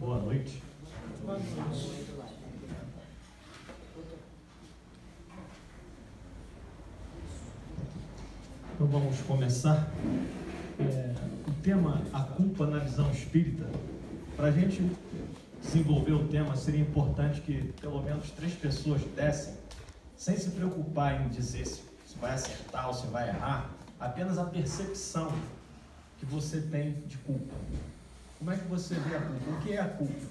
Boa noite. Boa noite. Então vamos começar. O tema, a culpa na visão espírita. Para a gente desenvolver o tema, seria importante que pelo menos 3 pessoas dessem, sem se preocupar em dizer se vai acertar ou se vai errar, apenas a percepção que você tem de culpa. Como é que você vê a culpa? O que é a culpa?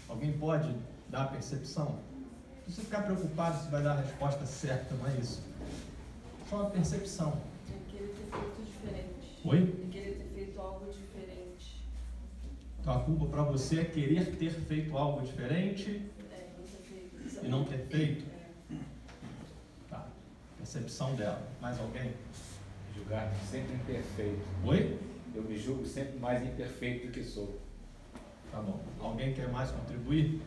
Alguém pode dar a percepção? Se você ficar preocupado se vai dar a resposta certa, não é isso. Só a percepção. É querer ter feito diferente. Oi? É querer ter feito algo diferente. Então a culpa para você é querer ter feito algo diferente Não ter feito. e não ter feito? Tá. Percepção dela. Mais alguém? Julgar-me sempre imperfeito. Oi? Eu me julgo sempre mais imperfeito do que sou. Tá bom. Alguém quer mais contribuir?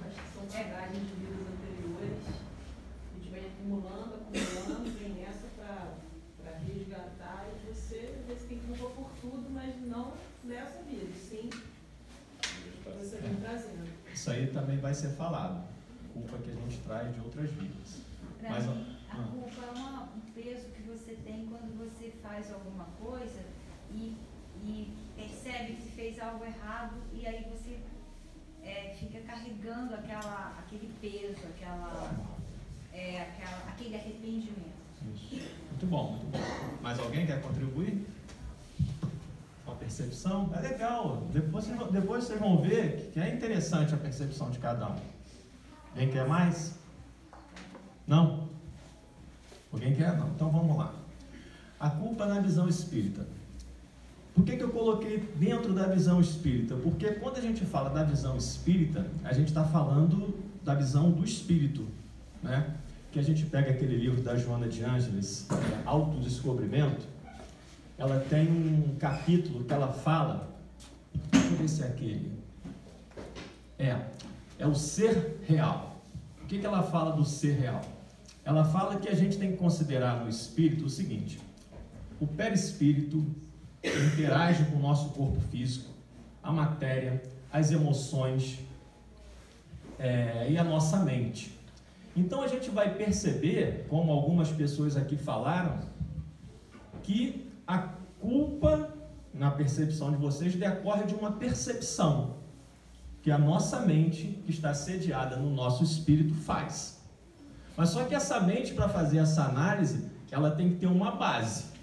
Acho que são bagagens de vidas anteriores. A gente vem acumulando, vem nessa para resgatar e você às vezes tem culpa por tudo, mas não nessa vida, sim. Você vem trazendo. Isso aí também vai ser falado. Culpa que a gente traz de outras vidas. Pra Mas, mim, a culpa é um peso que você tem quando você faz alguma coisa e percebe que fez algo errado e aí você fica carregando aquele peso, aquele arrependimento. Isso. Muito bom, muito bom. Mais alguém quer contribuir? Com a percepção? É legal. Depois vocês vão ver que é interessante a percepção de cada um. Alguém quer mais? Não? Alguém quer? Não. Então vamos lá. A culpa na visão espírita. Por que eu coloquei dentro da visão espírita? Porque quando a gente fala da visão espírita, a gente está falando da visão do espírito, né? Que a gente pega aquele livro da Joana de Ângeles, Autodescobrimento, ela tem um capítulo que ela fala, deixa eu ver se é aquele, é o ser real. O que ela fala do ser real? Ela fala que a gente tem que considerar no espírito o seguinte: o perispírito interage com o nosso corpo físico, a matéria, as emoções e a nossa mente. Então a gente vai perceber, como algumas pessoas aqui falaram, que a culpa, na percepção de vocês, decorre de uma percepção que a nossa mente, que está sediada no nosso espírito, faz. Mas só que essa mente, para fazer essa análise, ela tem que ter uma base.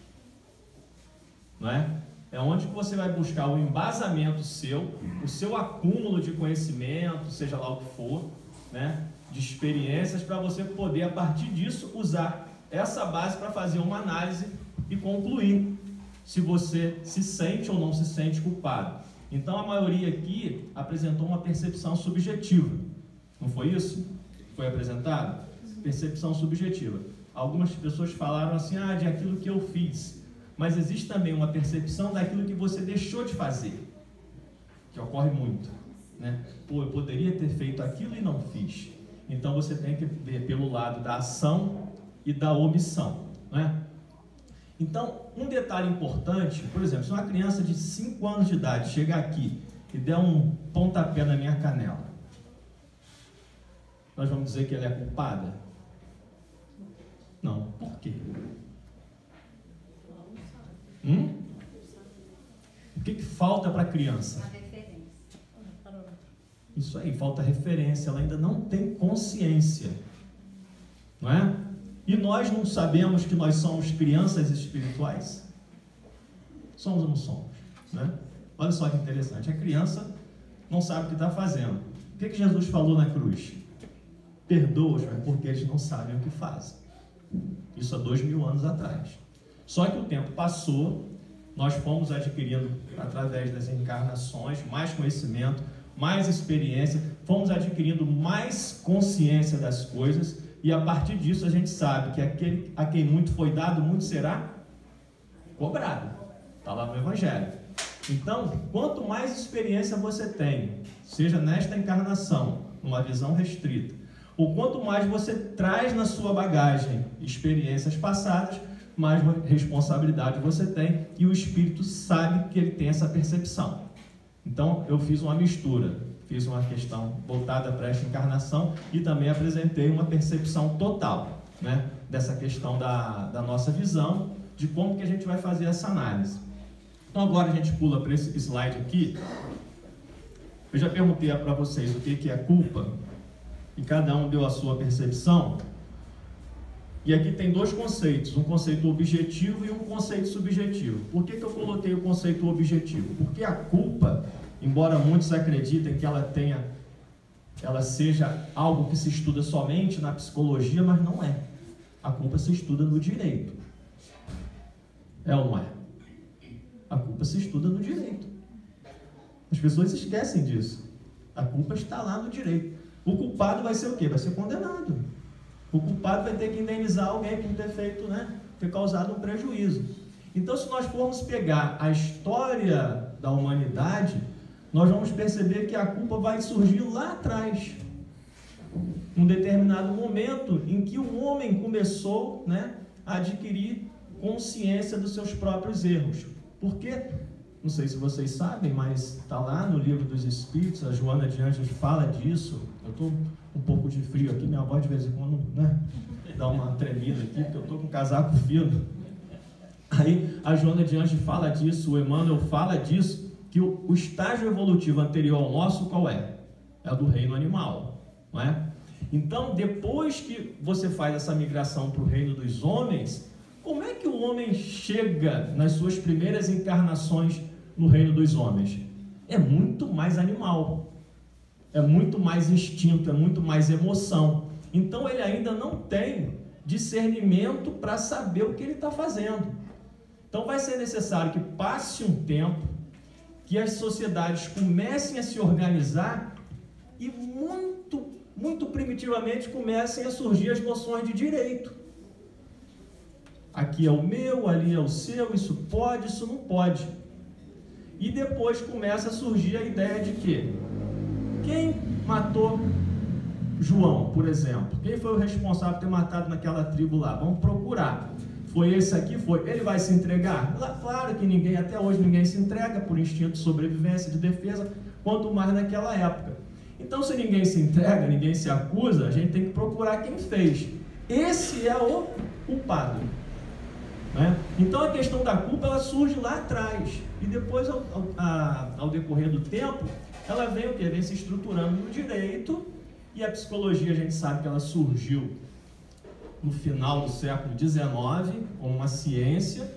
Não é? É onde que você vai buscar o embasamento seu, o seu acúmulo de conhecimento, seja lá o que for, né? De experiências, para você poder, a partir disso, usar essa base para fazer uma análise e concluir se você se sente ou não se sente culpado. Então, a maioria aqui apresentou uma percepção subjetiva. Não foi isso? Foi apresentado? Percepção subjetiva. Algumas pessoas falaram assim, de aquilo que eu fiz. Mas existe também uma percepção daquilo que você deixou de fazer, que ocorre muito, né? Eu poderia ter feito aquilo e não fiz. Então você tem que ver pelo lado da ação e da omissão, né? Então, um detalhe importante, por exemplo, se uma criança de 5 anos de idade chegar aqui e der um pontapé na minha canela, nós vamos dizer que ela é culpada? Não. Por quê? O que falta para a criança? Uma referência. Isso aí, falta referência, ela ainda não tem consciência, não é? E nós não sabemos que nós somos crianças espirituais? Somos ou não somos? Né? Olha só que interessante, a criança não sabe o que está fazendo. O que Jesus falou na cruz? Perdoa-os, porque eles não sabem o que fazem. Isso há 2000 anos atrás. Só que o tempo passou, nós fomos adquirindo, através das encarnações, mais conhecimento, mais experiência, fomos adquirindo mais consciência das coisas, e a partir disso a gente sabe que aquele a quem muito foi dado, muito será cobrado. Está lá no Evangelho. Então, quanto mais experiência você tem, seja nesta encarnação, numa visão restrita, ou quanto mais você traz na sua bagagem experiências passadas, mais responsabilidade você tem, e o espírito sabe que ele tem essa percepção. Então, eu fiz uma mistura, fiz uma questão voltada para esta encarnação e também apresentei uma percepção total, né, dessa questão da nossa visão, de como que a gente vai fazer essa análise. Então, agora a gente pula para esse slide aqui. Eu já perguntei para vocês o que é culpa, e cada um deu a sua percepção. E aqui tem dois conceitos, um conceito objetivo e um conceito subjetivo. Por que eu coloquei o conceito objetivo? Porque a culpa, embora muitos acreditem que ela seja algo que se estuda somente na psicologia, mas não é. A culpa se estuda no direito. É ou não é? A culpa se estuda no direito. As pessoas esquecem disso. A culpa está lá no direito. O culpado vai ser o quê? Vai ser condenado. O culpado vai ter que indenizar alguém por ter feito, né, ter causado um prejuízo. Então, se nós formos pegar a história da humanidade, nós vamos perceber que a culpa vai surgir lá atrás. Um determinado momento em que o homem começou, né, a adquirir consciência dos seus próprios erros. Por quê? Não sei se vocês sabem, mas está lá no Livro dos Espíritos, a Joana de Ângeles fala disso. Eu estou um pouco de frio aqui, minha voz de vez em quando, né, dá uma tremida aqui, porque eu estou com um casaco fino. Aí a Joana de Ângeles fala disso, o Emmanuel fala disso, que o estágio evolutivo anterior ao nosso, qual é? É o do reino animal, não é? Então, depois que você faz essa migração para o reino dos homens, como é que o homem chega nas suas primeiras encarnações no reino dos homens? É muito mais animal, é muito mais instinto, é muito mais emoção. Então ele ainda não tem discernimento para saber o que ele está fazendo. Então vai ser necessário que passe um tempo, que as sociedades comecem a se organizar e muito primitivamente comecem a surgir as noções de direito. Aqui é o meu, ali é o seu, isso pode, isso não pode. E depois começa a surgir a ideia de que quem matou João, por exemplo? Quem foi o responsável por ter matado naquela tribo lá? Vamos procurar. Foi esse aqui? Foi. Ele vai se entregar? Claro que ninguém, até hoje ninguém se entrega por instinto de sobrevivência, de defesa, quanto mais naquela época. Então, se ninguém se entrega, ninguém se acusa, a gente tem que procurar quem fez. Esse é o culpado. Né? Então a questão da culpa ela surge lá atrás e depois ao decorrer do tempo ela vem o quê? Vem se estruturando no direito e a psicologia a gente sabe que ela surgiu no final do século XIX como uma ciência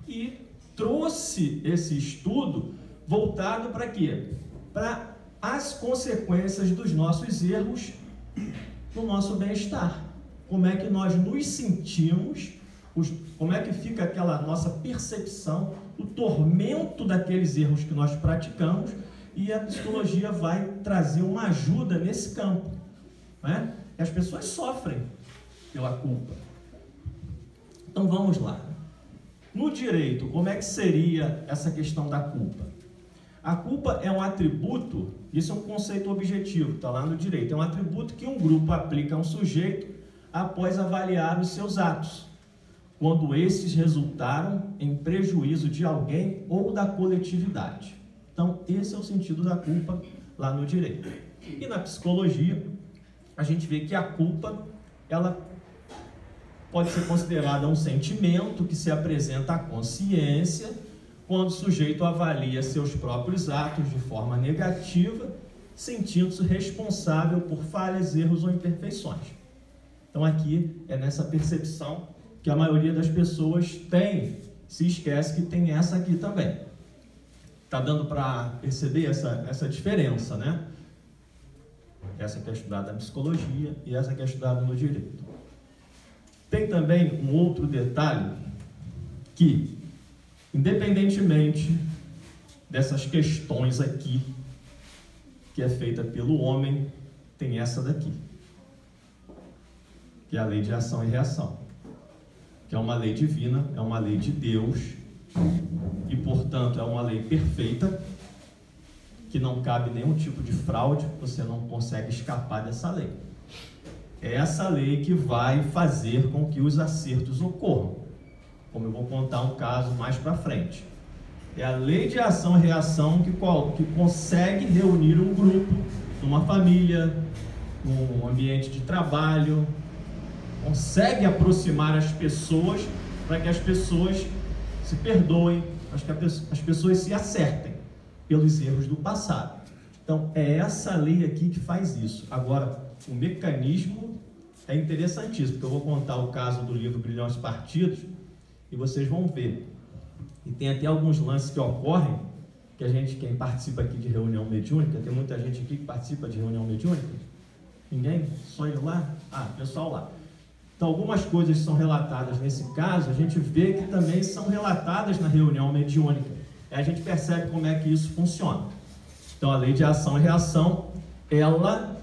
e trouxe esse estudo voltado para quê? Para as consequências dos nossos erros no nosso bem-estar. Como é que nós nos sentimos, como é que fica aquela nossa percepção, o tormento daqueles erros que nós praticamos, e a psicologia vai trazer uma ajuda nesse campo, né? E as pessoas sofrem pela culpa. Então vamos lá. No direito, como é que seria essa questão da culpa? A culpa é um atributo, isso é um conceito objetivo, está lá no direito, é um atributo que um grupo aplica a um sujeito após avaliar os seus atos, quando esses resultaram em prejuízo de alguém ou da coletividade. Então, esse é o sentido da culpa lá no direito. E na psicologia, a gente vê que a culpa, ela pode ser considerada um sentimento que se apresenta à consciência quando o sujeito avalia seus próprios atos de forma negativa, sentindo-se responsável por falhas, erros ou imperfeições. Então, aqui é nessa percepção que a maioria das pessoas tem, se esquece que tem essa aqui também. Está dando para perceber essa diferença, né? Essa que é estudada na psicologia e essa que é estudada no direito. Tem também um outro detalhe que, independentemente dessas questões aqui, que é feita pelo homem, tem essa daqui, que é a lei de ação e reação, que é uma lei divina, é uma lei de Deus, e portanto é uma lei perfeita, que não cabe nenhum tipo de fraude, você não consegue escapar dessa lei. É essa lei que vai fazer com que os acertos ocorram, como eu vou contar um caso mais para frente. É a lei de ação e reação que consegue reunir um grupo, uma família, um ambiente de trabalho, consegue aproximar as pessoas para que as pessoas se perdoem, para que as pessoas se acertem pelos erros do passado. Então, é essa lei aqui que faz isso. Agora, o mecanismo é interessantíssimo, porque eu vou contar o caso do livro Grilhões Partidos e vocês vão ver. E tem até alguns lances que ocorrem, que quem participa aqui de reunião mediúnica, tem muita gente aqui que participa de reunião mediúnica? Ninguém? Só ir lá? Pessoal lá. Então, algumas coisas são relatadas nesse caso, a gente vê que também são relatadas na reunião mediúnica. Aí a gente percebe como é que isso funciona. Então, a lei de ação e reação, ela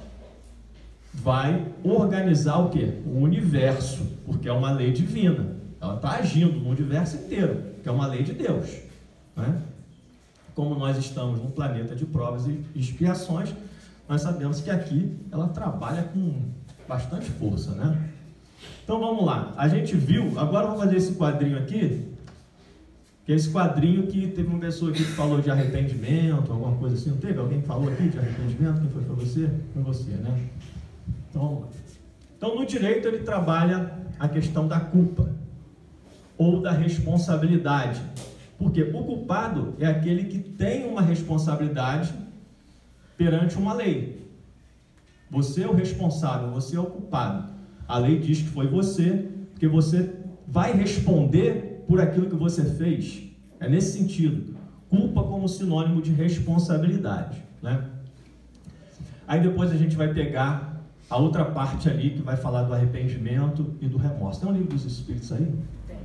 vai organizar o quê? O universo, porque é uma lei divina. Ela está agindo no universo inteiro, que é uma lei de Deus, né? Como nós estamos num planeta de provas e expiações, nós sabemos que aqui ela trabalha com bastante força, né? Então vamos lá, a gente viu, agora vamos fazer esse quadrinho aqui, que é esse quadrinho que teve uma pessoa aqui que falou de arrependimento, alguma coisa assim, não teve? Alguém que falou aqui de arrependimento? Quem foi para você? Foi você, né? Então vamos lá. Então no direito ele trabalha a questão da culpa ou da responsabilidade, porque o culpado é aquele que tem uma responsabilidade perante uma lei. Você é o responsável, você é o culpado. A lei diz que foi você, porque você vai responder por aquilo que você fez. É nesse sentido. Culpa como sinônimo de responsabilidade, né? Aí depois a gente vai pegar a outra parte ali que vai falar do arrependimento e do remorso. Tem um livro dos Espíritos aí? Tem.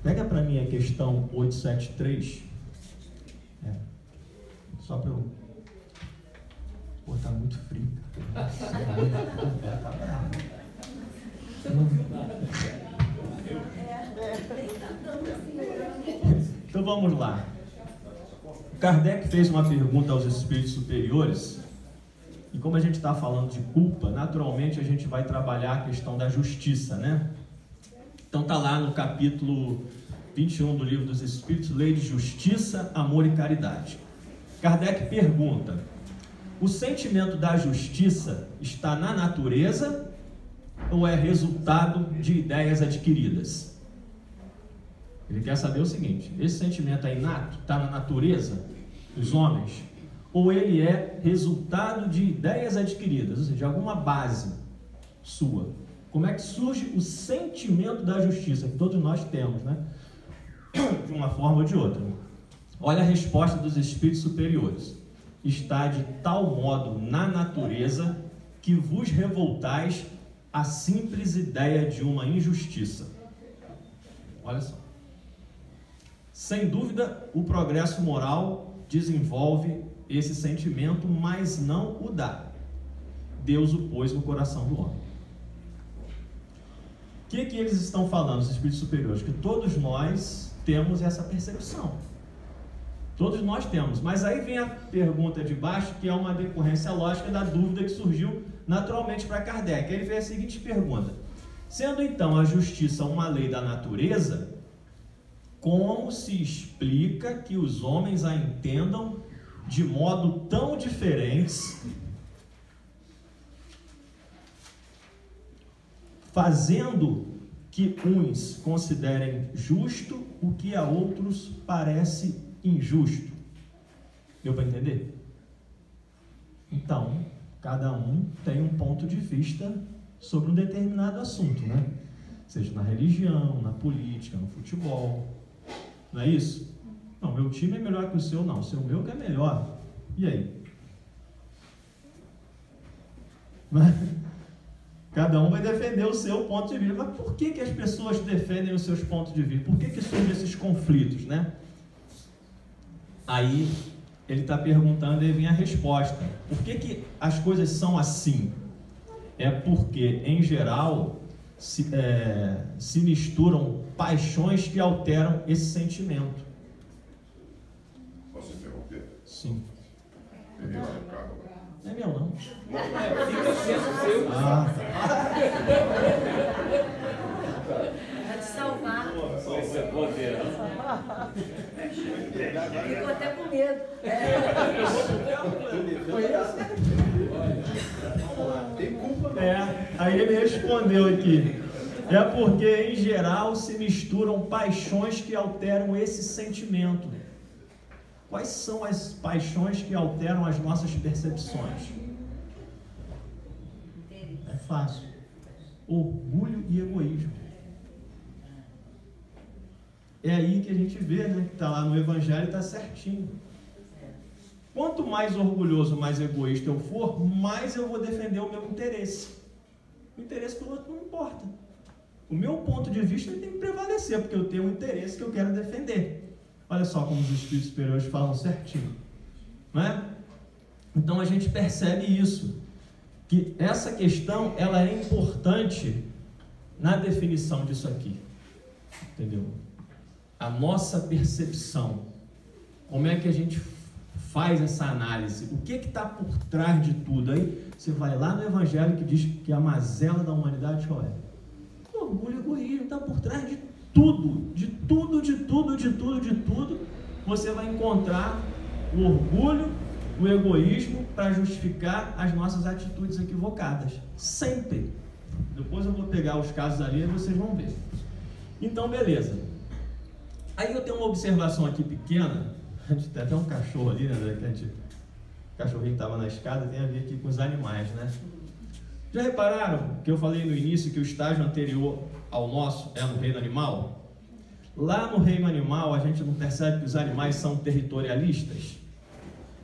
Pega para mim a questão 873. Só para eu... Pô, tá muito frio. Tá bravo. Então vamos lá. Kardec fez uma pergunta aos espíritos superiores, e como a gente está falando de culpa, naturalmente a gente vai trabalhar a questão da justiça, né? Então está lá no capítulo 21 do Livro dos Espíritos, Lei de Justiça, Amor e Caridade. Kardec pergunta: o sentimento da justiça está na natureza ou é resultado de ideias adquiridas? Ele quer saber o seguinte: esse sentimento é inato, está na natureza dos homens, ou ele é resultado de ideias adquiridas, ou seja, de alguma base sua? Como é que surge o sentimento da justiça, que todos nós temos, né? De uma forma ou de outra. Olha a resposta dos espíritos superiores: está de tal modo na natureza que vos revoltais à simples ideia de uma injustiça. Olha só. Sem dúvida, o progresso moral desenvolve esse sentimento, mas não o dá. Deus o pôs no coração do homem. O que eles estão falando, os espíritos superiores? Que todos nós temos essa percepção. Todos nós temos. Mas aí vem a pergunta de baixo, que é uma decorrência lógica da dúvida que surgiu naturalmente para Kardec. Ele fez a seguinte pergunta: sendo então a justiça uma lei da natureza, como se explica que os homens a entendam de modo tão diferentes, fazendo que uns considerem justo o que a outros parece injusto? Deu para entender? Então, cada um tem um ponto de vista sobre um determinado assunto, né? Seja na religião, na política, no futebol. Não é isso? Não, meu time é melhor que o seu, não. O seu meu que é melhor. E aí? Cada um vai defender o seu ponto de vista. Mas por que as pessoas defendem os seus pontos de vista? Por que surgem esses conflitos, né? Aí ele está perguntando e vem a resposta. Por que as coisas são assim? É porque, em geral, se misturam paixões que alteram esse sentimento. Posso interromper? Sim. Peguei lá no carro. Não é meu, não. Fica sendo seu. Para te salvar. Foi seu poder. Ficou até com medo. Tem culpa, não. Aí ele respondeu aqui. É porque, em geral, se misturam paixões que alteram esse sentimento. Quais são as paixões que alteram as nossas percepções? É fácil. Orgulho e egoísmo. É aí que a gente vê, né? Que está lá no Evangelho, está certinho. Quanto mais orgulhoso, mais egoísta eu for, mais eu vou defender o meu interesse. O interesse do outro não importa. O meu ponto de vista ele tem que prevalecer, porque eu tenho um interesse que eu quero defender. Olha só como os espíritos superiores falam certinho. Não é? Então a gente percebe isso, que essa questão ela é importante na definição disso aqui. Entendeu? A nossa percepção. Como é que a gente faz essa análise? O que está por trás de tudo? Aí você vai lá no Evangelho que diz que a mazela da humanidade qual é? O orgulho e o egoísmo está por trás de tudo, de tudo, de tudo, de tudo, de tudo. Você vai encontrar o orgulho, o egoísmo para justificar as nossas atitudes equivocadas. Sempre. Depois eu vou pegar os casos ali e vocês vão ver. Então, beleza. Aí eu tenho uma observação aqui pequena. A gente tem até um cachorro ali, né? O cachorrinho estava na escada, tem a ver aqui com os animais, né? Já repararam que eu falei no início que o estágio anterior ao nosso é no reino animal? Lá no reino animal a gente não percebe que os animais são territorialistas?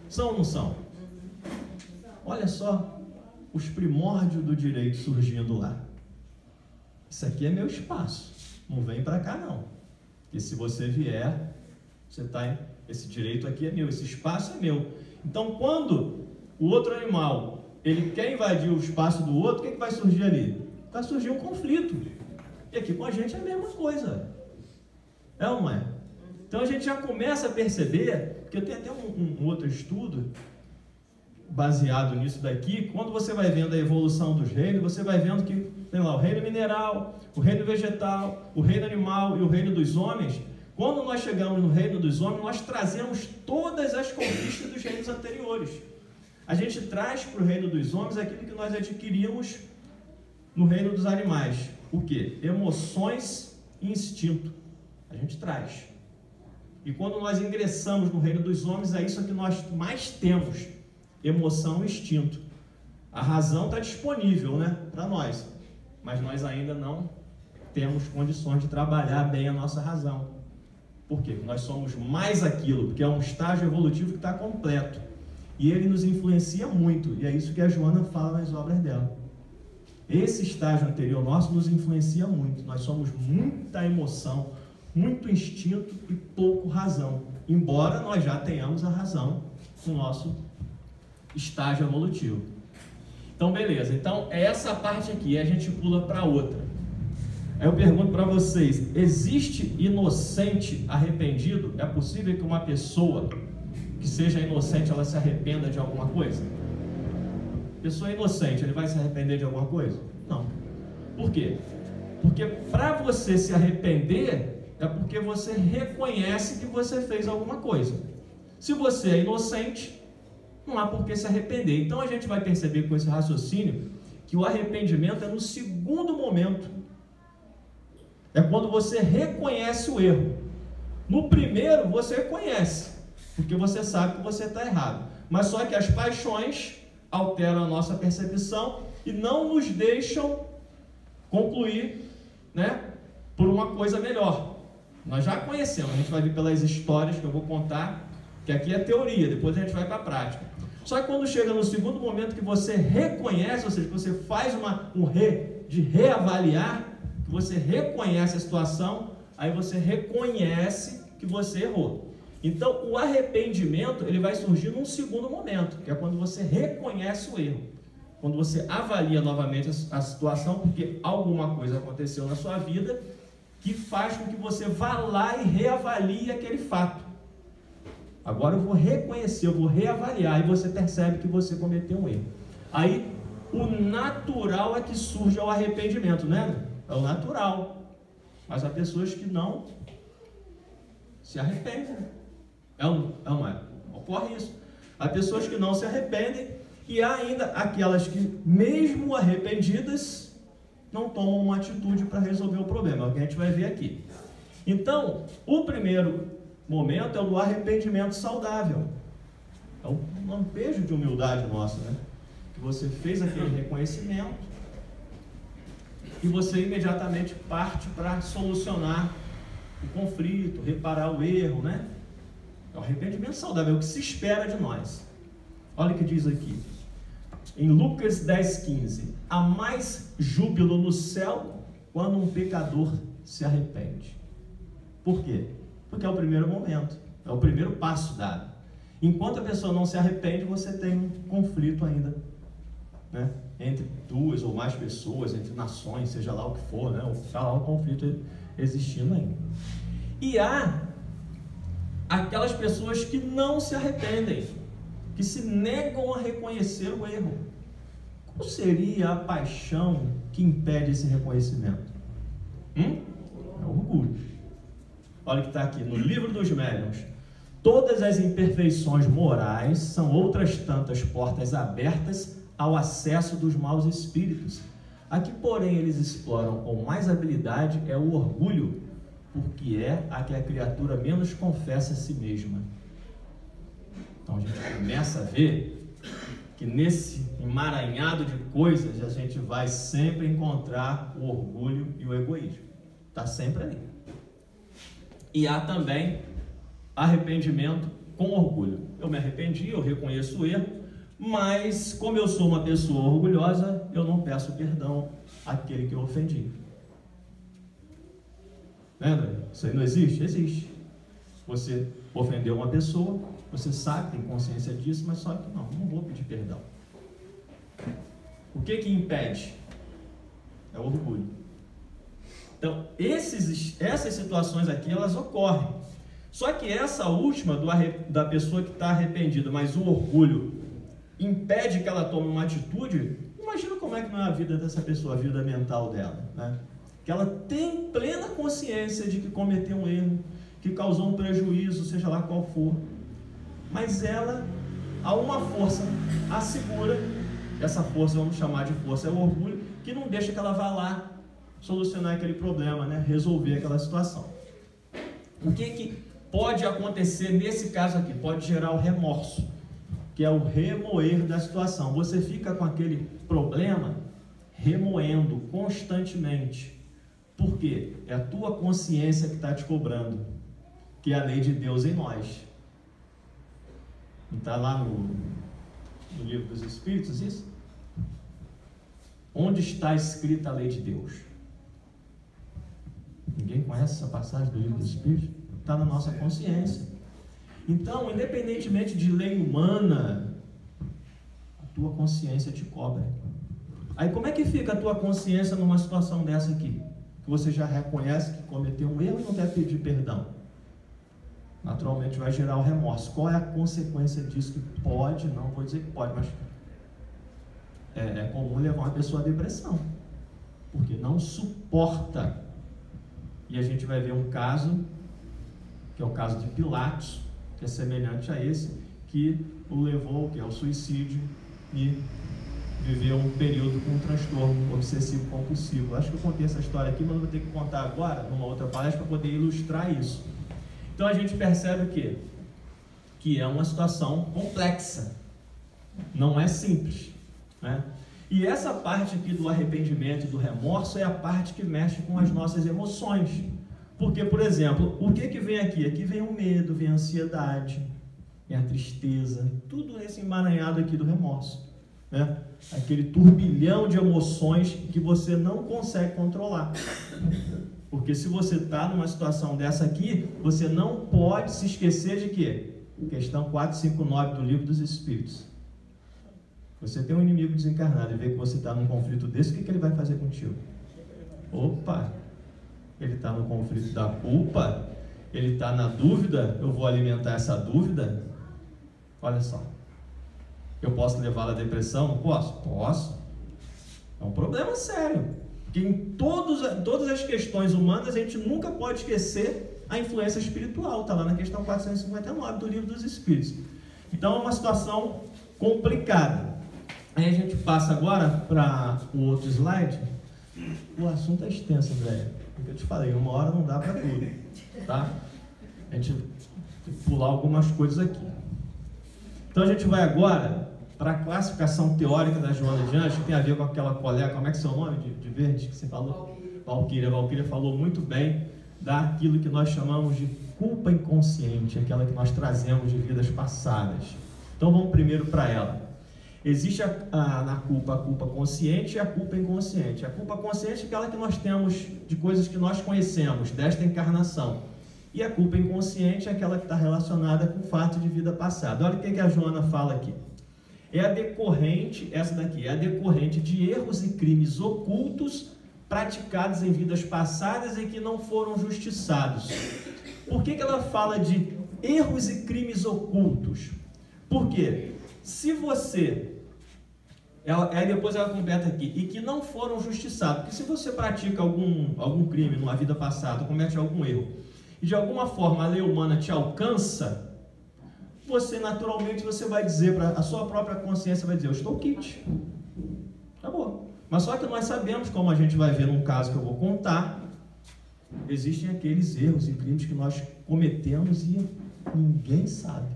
São ou não são? Olha só os primórdios do direito surgindo lá. Isso aqui é meu espaço, não vem para cá não. Porque se você vier, você está... Esse direito aqui é meu, esse espaço é meu. Então quando o outro animal ele quer invadir o espaço do outro, o que vai surgir ali? Vai surgir um conflito. E aqui com a gente é a mesma coisa. É ou não é? Então a gente já começa a perceber, porque eu tenho até um outro estudo baseado nisso daqui, quando você vai vendo a evolução dos reinos, você vai vendo que tem lá o reino mineral, o reino vegetal, o reino animal e o reino dos homens. Quando nós chegamos no reino dos homens, nós trazemos todas as conquistas dos reinos anteriores. A gente traz para o reino dos homens aquilo que nós adquirimos no reino dos animais. O quê? Emoções e instinto. A gente traz. E quando nós ingressamos no reino dos homens, é isso que nós mais temos. Emoção e instinto. A razão está disponível, né, para nós. Mas nós ainda não temos condições de trabalhar bem a nossa razão. Por quê? Nós somos mais aquilo, porque é um estágio evolutivo que está completo. E ele nos influencia muito, e é isso que a Joana fala nas obras dela. Esse estágio anterior nosso nos influencia muito. Nós somos muita emoção, muito instinto e pouco razão. Embora nós já tenhamos a razão no nosso estágio evolutivo. Então, beleza. Então, é essa parte aqui, e a gente pula para outra. Aí eu pergunto para vocês, existe inocente arrependido? É possível que uma pessoa que seja inocente, ela se arrependa de alguma coisa? Pessoa inocente, ele vai se arrepender de alguma coisa? Não. Por quê? Porque para você se arrepender, é porque você reconhece que você fez alguma coisa. Se você é inocente, não há por que se arrepender. Então a gente vai perceber com esse raciocínio que o arrependimento é no segundo momento. É quando você reconhece o erro. No primeiro, você reconhece, porque você sabe que você está errado. Mas só que as paixões alteram a nossa percepção e não nos deixam concluir, né, por uma coisa melhor. Nós já conhecemos, a gente vai ver pelas histórias que eu vou contar, que aqui é teoria, depois a gente vai para a prática. Só que quando chega no segundo momento que você reconhece, ou seja, que você faz de reavaliar, que você reconhece a situação, aí você reconhece que você errou. Então, o arrependimento, ele vai surgir num segundo momento, que é quando você reconhece o erro. Quando você avalia novamente a situação, porque alguma coisa aconteceu na sua vida que faz com que você vá lá e reavalie aquele fato. Agora eu vou reconhecer, eu vou reavaliar, e você percebe que você cometeu um erro. Aí, o natural é que surge o arrependimento, né? É o natural. Mas há pessoas que não se arrependem. não é? Ocorre isso. Há pessoas que não se arrependem e há ainda aquelas que, mesmo arrependidas, não tomam uma atitude para resolver o problema. É o que a gente vai ver aqui. Então, o primeiro momento é o do arrependimento saudável. É um lampejo de humildade nossa, né? Que você fez aquele reconhecimento e você imediatamente parte para solucionar o conflito, reparar o erro, né? É o arrependimento saudável, é o que se espera de nós. Olha o que diz aqui, em Lucas 10,15: há mais júbilo no céu quando um pecador se arrepende. Por quê? Porque é o primeiro momento, é o primeiro passo dado. Enquanto a pessoa não se arrepende, você tem um conflito ainda, né? Entre duas ou mais pessoas, entre nações, seja lá o que for, né? Está lá o conflito existindo ainda. E há aquelas pessoas que não se arrependem, que se negam a reconhecer o erro. Qual seria a paixão que impede esse reconhecimento? É o orgulho. Olha o que está aqui no livro dos Médiuns: todas as imperfeições morais são outras tantas portas abertas ao acesso dos maus espíritos. A que, porém, eles exploram com mais habilidade é o orgulho, porque é a que a criatura menos confessa a si mesma. Então a gente começa a ver que nesse emaranhado de coisas a gente vai sempre encontrar o orgulho e o egoísmo. Está sempre ali. E há também arrependimento com orgulho. Eu me arrependi, eu reconheço o erro, mas como eu sou uma pessoa orgulhosa, eu não peço perdão àquele que eu ofendi. Lembra? Isso aí não existe? Existe. Você ofendeu uma pessoa, você sabe, tem consciência disso, mas só que não vou pedir perdão. O que impede? É o orgulho. Então, essas situações aqui, elas ocorrem. Só que essa última, da pessoa que está arrependida, mas o orgulho impede que ela tome uma atitude, imagina como é que não é a vida dessa pessoa, a vida mental dela, né? Que ela tem plena consciência de que cometeu um erro, que causou um prejuízo, seja lá qual for. Mas ela, há uma força, a segura, essa força vamos chamar de força, é o orgulho, que não deixa que ela vá lá solucionar aquele problema, né? Resolver aquela situação. O que pode acontecer nesse caso aqui? Pode gerar o remorso, que é o remoer da situação. Você fica com aquele problema remoendo constantemente. Por quê? É a tua consciência que está te cobrando, que é a lei de Deus em nós. Não está lá no livro dos Espíritos isso? Onde está escrita a lei de Deus? Ninguém conhece essa passagem do livro dos Espíritos? Está na nossa consciência. Então, independentemente de lei humana, a tua consciência te cobra. Aí como é que fica a tua consciência numa situação dessa aqui? Que você já reconhece que cometeu um erro e não quer pedir perdão. Naturalmente vai gerar o remorso. Qual é a consequência disso? Que pode, não vou dizer que pode, mas é comum levar uma pessoa à depressão, porque não suporta. E a gente vai ver um caso, que é o caso de Pilatos, que é semelhante a esse, que o levou ao suicídio e viveu um período com um transtorno obsessivo compulsivo. Acho que eu contei essa história aqui, mas vou ter que contar agora, numa outra palestra, para poder ilustrar isso. Então a gente percebe o quê? Que é uma situação complexa, não é simples, né? E essa parte aqui do arrependimento e do remorso é a parte que mexe com as nossas emoções. Porque, por exemplo, o que vem aqui? Aqui vem o medo, vem a ansiedade, vem a tristeza, tudo esse emaranhado aqui do remorso, né? Aquele turbilhão de emoções que você não consegue controlar. Porque se você está numa situação dessa aqui, você não pode se esquecer de quê? Questão 459 do Livro dos Espíritos. Você tem um inimigo desencarnado e vê que você está num conflito desse, o que ele vai fazer contigo? Opa! Ele está no conflito da culpa, ele está na dúvida, eu vou alimentar essa dúvida. Olha só, eu posso levá-la à depressão? Não posso? Posso. É um problema sério, porque em todas as questões humanas a gente nunca pode esquecer a influência espiritual, está lá na questão 459 do Livro dos Espíritos. Então é uma situação complicada. Aí a gente passa agora para o outro slide. O assunto é extenso, André. Como eu te falei, 1 hora não dá para tudo, tá? A gente tem que pular algumas coisas aqui. Então a gente vai agora para a classificação teórica da Joana de Anjos, que tem a ver com aquela colega, como é que é o seu nome de verde que você falou? Valquíria. Valquíria falou muito bem daquilo que nós chamamos de culpa inconsciente, aquela que nós trazemos de vidas passadas. Então vamos primeiro para ela. Existe na culpa a culpa consciente e a culpa inconsciente. A culpa consciente é aquela que nós temos de coisas que nós conhecemos desta encarnação. E a culpa inconsciente é aquela que está relacionada com o fato de vida passada. Olha o que a Joana fala aqui. É a decorrente, essa daqui, é a decorrente de erros e crimes ocultos praticados em vidas passadas e que não foram justiçados. Por que ela fala de erros e crimes ocultos? Por quê? Se você... Aí depois ela completa aqui, e que não foram justiçados. Porque se você pratica algum crime numa vida passada, comete algum erro, e de alguma forma a lei humana te alcança, você naturalmente vai dizer, para a sua própria consciência vai dizer, eu estou quite. Acabou. Mas só que nós sabemos, como a gente vai ver num caso que eu vou contar, existem aqueles erros e crimes que nós cometemos e ninguém sabe.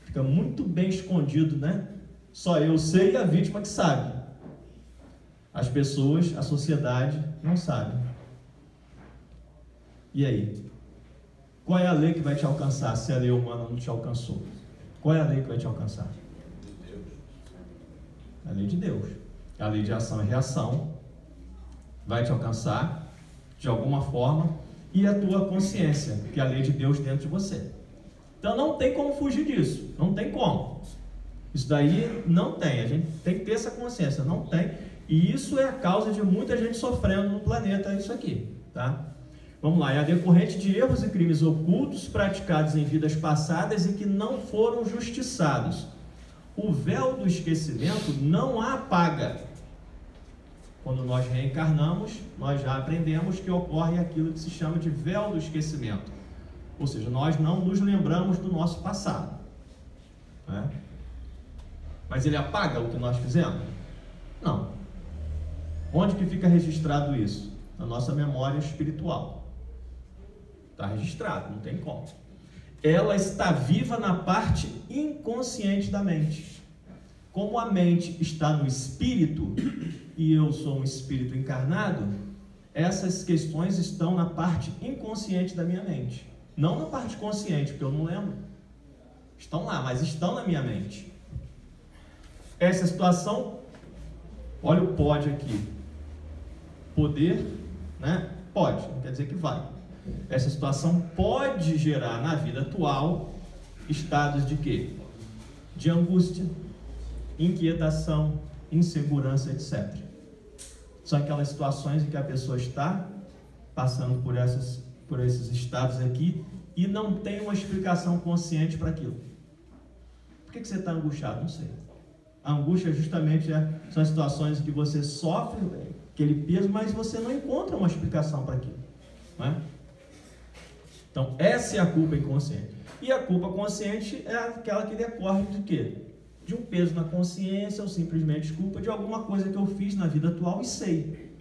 Fica muito bem escondido, né? Só eu sei e a vítima que sabe. As pessoas, a sociedade não sabe. E aí? Qual é a lei que vai te alcançar se a lei humana não te alcançou? Qual é a lei que vai te alcançar? A lei de Deus. A lei de ação e reação vai te alcançar de alguma forma, e a tua consciência, que é a lei de Deus dentro de você. Então não tem como fugir disso, não tem como. Isso daí não tem, a gente tem que ter essa consciência, não tem. E isso é a causa de muita gente sofrendo no planeta, isso aqui, tá? Vamos lá, é a decorrente de erros e crimes ocultos praticados em vidas passadas e que não foram justiçados. O véu do esquecimento não a apaga. Quando nós reencarnamos, nós já aprendemos que ocorre aquilo que se chama de véu do esquecimento. Ou seja, nós não nos lembramos do nosso passado, né? Mas ele apaga o que nós fizemos? Não. Onde que fica registrado isso? Na nossa memória espiritual. Está registrado, não tem como. Ela está viva na parte inconsciente da mente. Como a mente está no espírito, e eu sou um espírito encarnado, essas questões estão na parte inconsciente da minha mente. Não na parte consciente, porque eu não lembro. Estão lá, mas estão na minha mente. Essa situação, olha o pode aqui. Poder, né? Pode, não quer dizer que vai. Essa situação pode gerar na vida atual estados de quê? De angústia, inquietação, insegurança, etc. São aquelas situações em que a pessoa está passando por esses estados aqui e não tem uma explicação consciente para aquilo. Por que você está angustiado? Não sei. A angústia justamente são as situações em que você sofre aquele peso, mas você não encontra uma explicação para aquilo, não é? Então, essa é a culpa inconsciente. E a culpa consciente é aquela que decorre de quê? De um peso na consciência ou simplesmente culpa de alguma coisa que eu fiz na vida atual e sei.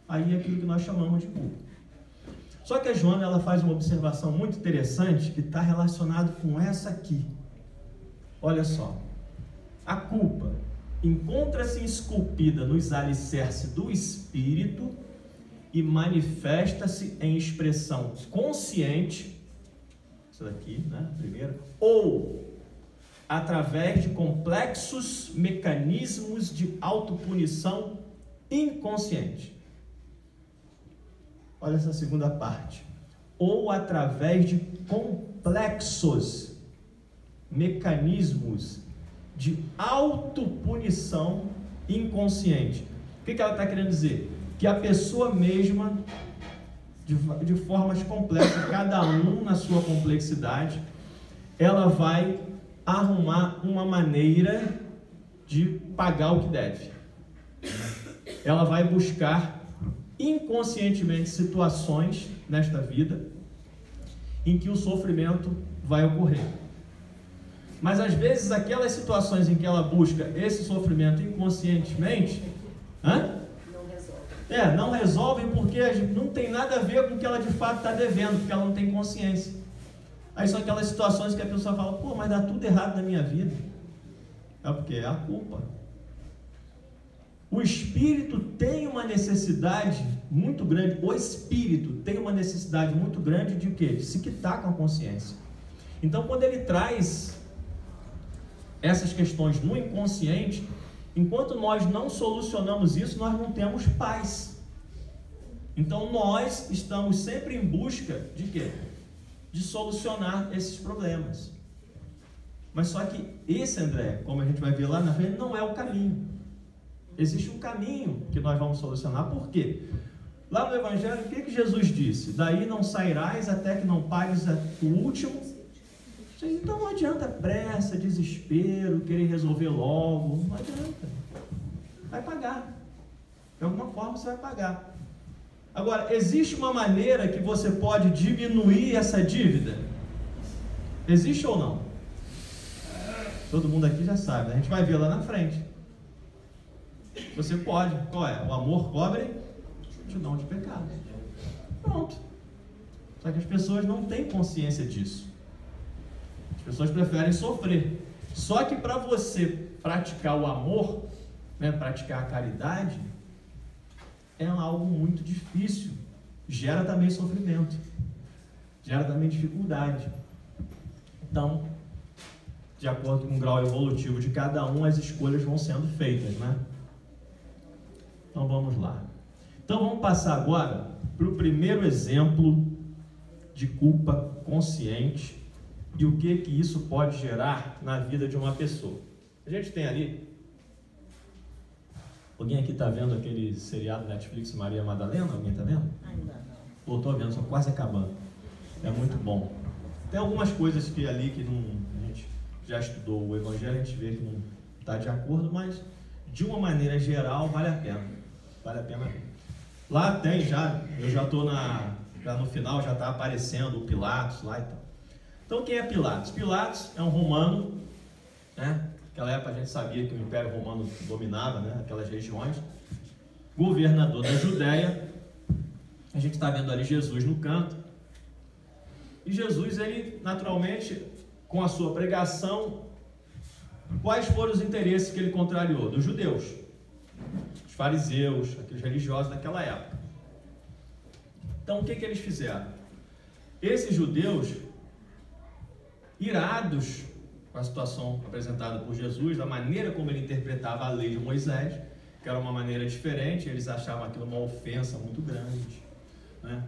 Aí é aquilo que nós chamamos de culpa. Só que a Joana, ela faz uma observação muito interessante que está relacionado com essa aqui. Olha só. A culpa encontra-se esculpida nos alicerces do espírito e manifesta-se em expressão consciente, isso daqui, né, primeiro, ou através de complexos mecanismos de autopunição inconsciente. Olha essa segunda parte. Ou através de complexos mecanismos de autopunição inconsciente. O que ela está querendo dizer? Que a pessoa mesma, de formas complexas, cada um na sua complexidade, ela vai arrumar uma maneira de pagar o que deve. Ela vai buscar inconscientemente situações nesta vida em que o sofrimento vai ocorrer. Mas às vezes aquelas situações em que ela busca esse sofrimento inconscientemente, não resolvem porque não tem nada a ver com o que ela de fato está devendo, porque ela não tem consciência. Aí são aquelas situações que a pessoa fala, pô, mas dá tudo errado na minha vida. É porque é a culpa. O espírito tem uma necessidade muito grande, o espírito tem uma necessidade muito grande de o quê? De se quitar com a consciência. Então, quando ele traz essas questões no inconsciente, enquanto nós não solucionamos isso, nós não temos paz. Então, nós estamos sempre em busca de quê? De solucionar esses problemas. Mas só que esse, André, como a gente vai ver lá na frente, não é o caminho. Existe um caminho que nós vamos solucionar. Por quê? Lá no Evangelho, o que Jesus disse? Daí não sairás até que não pagues o último. Então não adianta pressa, desespero, querer resolver logo. Não adianta. Vai pagar. De alguma forma você vai pagar. Agora, existe uma maneira que você pode diminuir essa dívida? Existe ou não? Todo mundo aqui já sabe, né? A gente vai ver lá na frente. Você pode. Qual é? O amor cobre multidão de pecados. Pronto. Só que as pessoas não têm consciência disso. As pessoas preferem sofrer. Só que para você praticar o amor, praticar a caridade, é algo muito difícil. Gera também sofrimento. Gera também dificuldade. Então, de acordo com o grau evolutivo de cada um, as escolhas vão sendo feitas, né? Então vamos lá. Então vamos passar agora para o primeiro exemplo de culpa consciente e o que isso pode gerar na vida de uma pessoa. A gente tem ali... Alguém aqui está vendo aquele seriado Netflix Maria Madalena? Alguém está vendo? Ainda não. Estou vendo, só quase acabando. É muito bom. Tem algumas coisas que ali que não, a gente já estudou o Evangelho, a gente vê que não está de acordo, mas de uma maneira geral vale a pena. Vale a pena. Lá tem eu já estou no final, já está aparecendo o Pilatos lá e tal. Então quem é Pilatos? Pilatos é um romano, né? Naquela época a gente sabia que o Império Romano dominava, né, aquelas regiões. Governador da Judéia. A gente está vendo ali Jesus no canto. E Jesus, ele naturalmente, com a sua pregação, quais foram os interesses que ele contrariou? Dos judeus, os fariseus, aqueles religiosos daquela época. Então o que eles fizeram? Esses judeus, irados com a situação apresentada por Jesus, da maneira como ele interpretava a lei de Moisés, que era uma maneira diferente, eles achavam aquilo uma ofensa muito grande, né?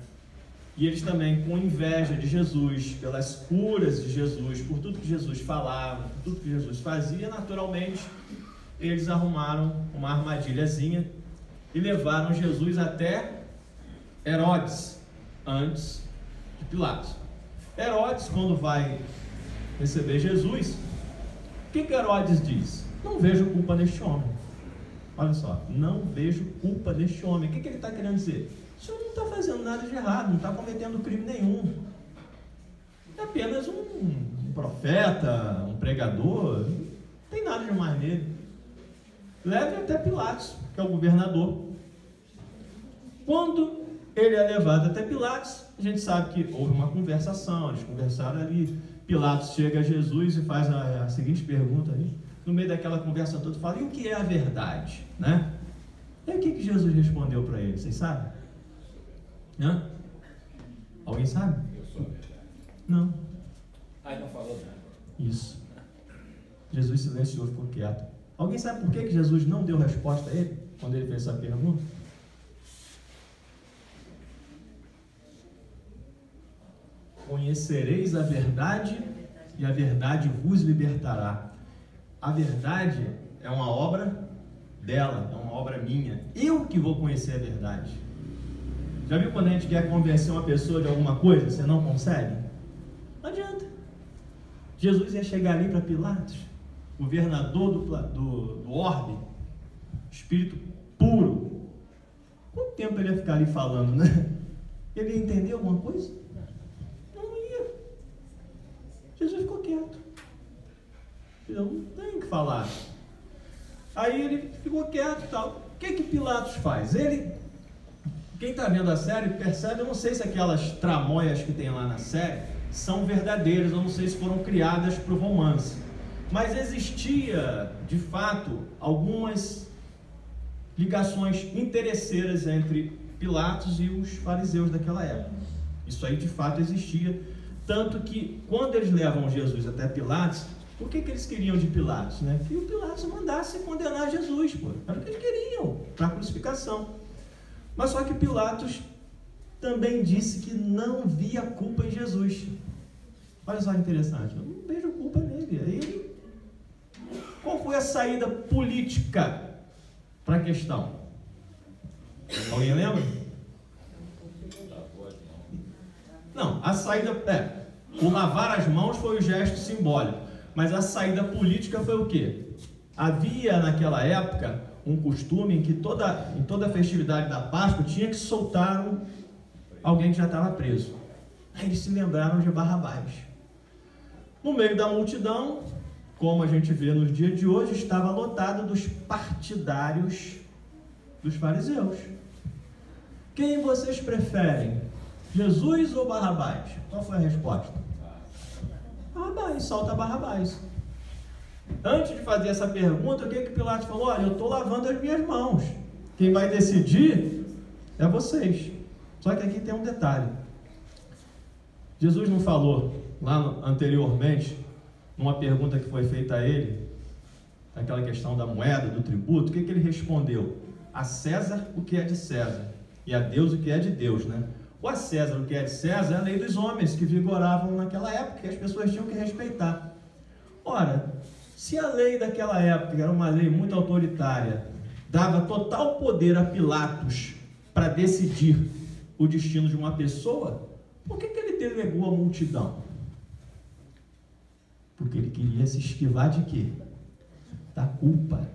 E eles também, com inveja de Jesus, pelas curas de Jesus, por tudo que Jesus falava, por tudo que Jesus fazia, naturalmente, eles arrumaram uma armadilhazinha e levaram Jesus até Herodes, antes de Pilatos. Herodes, quando vai receber Jesus, o que Herodes diz? Não vejo culpa neste homem. Olha só, não vejo culpa neste homem. O que ele está querendo dizer? O senhor não está fazendo nada de errado, não está cometendo crime nenhum. É apenas um profeta, um pregador, não tem nada demais nele. Leve até Pilatos, que é o governador. Quando ele é levado até Pilatos, a gente sabe que houve uma conversação, eles conversaram ali. Pilatos chega a Jesus e faz a seguinte pergunta ali. No meio daquela conversa toda, fala, e o que é a verdade? Né? E o que Jesus respondeu para ele? Vocês sabem? Hã? Alguém sabe? Eu sou a verdade. Não. Não falou nada. Isso. Jesus silenciou, ficou quieto. Alguém sabe por que Jesus não deu resposta a ele, quando ele fez essa pergunta? Conhecereis a verdade e a verdade vos libertará. A verdade é uma obra dela, é uma obra minha. Eu que vou conhecer a verdade. Já viu quando a gente quer convencer uma pessoa de alguma coisa, você não consegue? Não adianta. Jesus ia chegar ali para Pilatos, governador do orbe, espírito puro. Quanto tempo ele ia ficar ali falando, né? Ele ia entender alguma coisa? Não ia. Jesus ficou quieto. Eu não tenho o que falar. Aí ele ficou quieto e tal. O que Pilatos faz? Quem está vendo a série percebe, eu não sei se aquelas tramóias que tem lá na série são verdadeiras, eu não sei se foram criadas para o romance. Mas existia, de fato, algumas ligações interesseiras entre Pilatos e os fariseus daquela época. Isso aí, de fato, existia. Tanto que, quando eles levam Jesus até Pilatos, o que eles queriam de Pilatos? Né? Que o Pilatos mandasse condenar Jesus, pô. Era o que eles queriam, para a crucificação. Mas só que Pilatos também disse que não via culpa em Jesus. Olha só que interessante, eu não vejo culpa nele. Aí, qual foi a saída política para a questão? Alguém lembra? Não, a saída o lavar as mãos foi o gesto simbólico, mas a saída política foi o quê? Havia naquela época um costume em que em toda a festividade da Páscoa tinha que soltar alguém que já estava preso. Aí eles se lembraram de Barrabás. No meio da multidão, como a gente vê nos dias de hoje, estava lotado dos partidários dos fariseus. Quem vocês preferem? Jesus ou Barrabás? Qual foi a resposta? Barrabás, solta Barrabás. Antes de fazer essa pergunta, o que Pilatos falou? Olha, eu estou lavando as minhas mãos. Quem vai decidir é vocês. Só que aqui tem um detalhe. Jesus não falou lá anteriormente, numa pergunta que foi feita a ele, aquela questão da moeda, do tributo, o que ele respondeu? A César o que é de César, e a Deus o que é de Deus, né? O a César o que é de César é a lei dos homens que vigoravam naquela época, que as pessoas tinham que respeitar. Ora, se a lei daquela época era uma lei muito autoritária, dava total poder a Pilatos para decidir o destino de uma pessoa, por que ele delegou a multidão? Porque ele queria se esquivar de quê? Da culpa.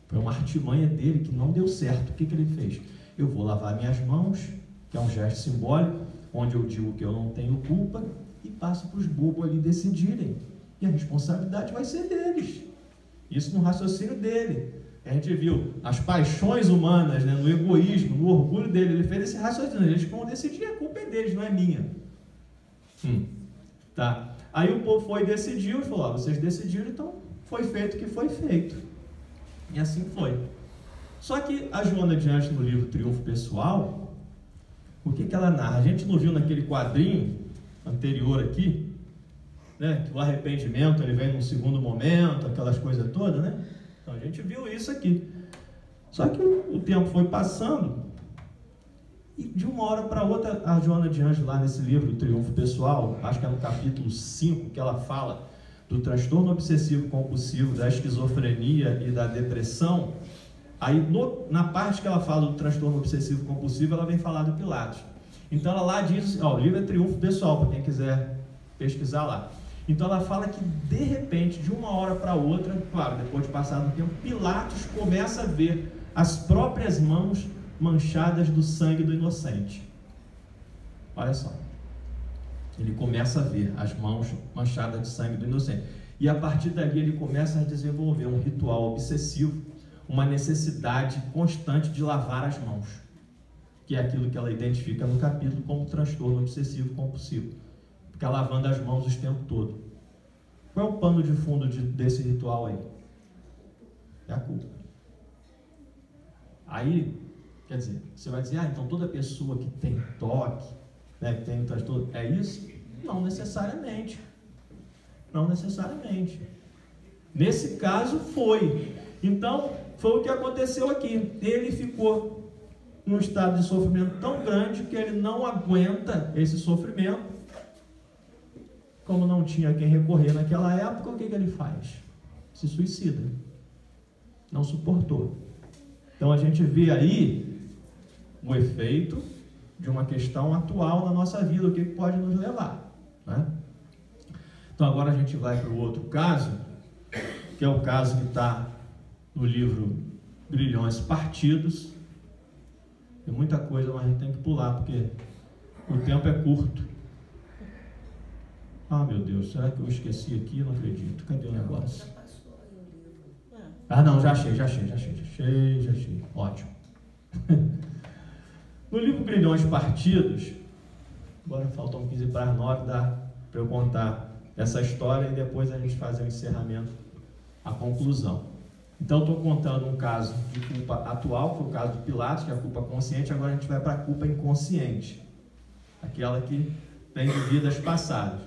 Foi uma artimanha dele que não deu certo. O que ele fez? Eu vou lavar minhas mãos, que é um gesto simbólico, onde eu digo que eu não tenho culpa, e passo para os bobos ali decidirem. E a responsabilidade vai ser deles. Isso no raciocínio dele. A gente viu as paixões humanas, né, no egoísmo, no orgulho dele. Ele fez esse raciocínio. Eles vão decidir, a culpa é deles, não é minha. Tá. Aí o povo foi e decidiu, e falou, vocês decidiram, então foi feito o que foi feito. E assim foi. Só que a Joana de Anjos, no livro Triunfo Pessoal, o que ela narra? A gente não viu naquele quadrinho anterior aqui, né, que o arrependimento ele vem num segundo momento, aquelas coisas todas, né? Então a gente viu isso aqui. Só que o tempo foi passando, e de uma hora para outra, a Joana de Anjos, lá nesse livro, Triunfo Pessoal, acho que é no capítulo 5, que ela fala do transtorno obsessivo compulsivo, da esquizofrenia e da depressão. Aí, na parte que ela fala do transtorno obsessivo compulsivo, ela vem falar do Pilatos. Então, ela lá diz, o livro é Triunfo Pessoal, para quem quiser pesquisar lá. Então, ela fala que, de repente, de uma hora para outra, claro, depois de passar um tempo, Pilatos começa a ver as próprias mãos manchadas do sangue do inocente. Olha só. Ele começa a ver as mãos manchadas de sangue do inocente. E a partir dali ele começa a desenvolver um ritual obsessivo, uma necessidade constante de lavar as mãos, que é aquilo que ela identifica no capítulo como transtorno obsessivo compulsivo. Fica lavando as mãos o tempo todo. Qual é o pano de fundo desse ritual aí? É a culpa. Aí, quer dizer, você vai dizer, então toda pessoa que tem toque, né, que tem um transtorno, é isso? Não necessariamente. Não necessariamente. Nesse caso foi. Então, foi o que aconteceu aqui. Ele ficou num estado de sofrimento tão grande que ele não aguenta esse sofrimento. Como não tinha quem recorrer naquela época, o que ele faz? Se suicida. Não suportou. Então a gente vê aí o efeito de uma questão atual na nossa vida, o que pode nos levar, né? Então agora a gente vai para o outro caso, que é o caso que está no livro Grilhões Partidos. Tem muita coisa, mas a gente tem que pular, porque o tempo é curto. Ah, meu Deus, será que eu esqueci aqui? Não acredito. Cadê o negócio? Já passou aí o livro. Ah, não, já achei. Ótimo. No livro Grilhões Partidos, agora faltam 15 para as 9, dá para eu contar essa história e depois a gente fazer o encerramento, a conclusão. Então, estou contando um caso de culpa atual, que foi o caso de Pilatos, que é a culpa consciente. Agora a gente vai para a culpa inconsciente, aquela que vem de vidas passadas.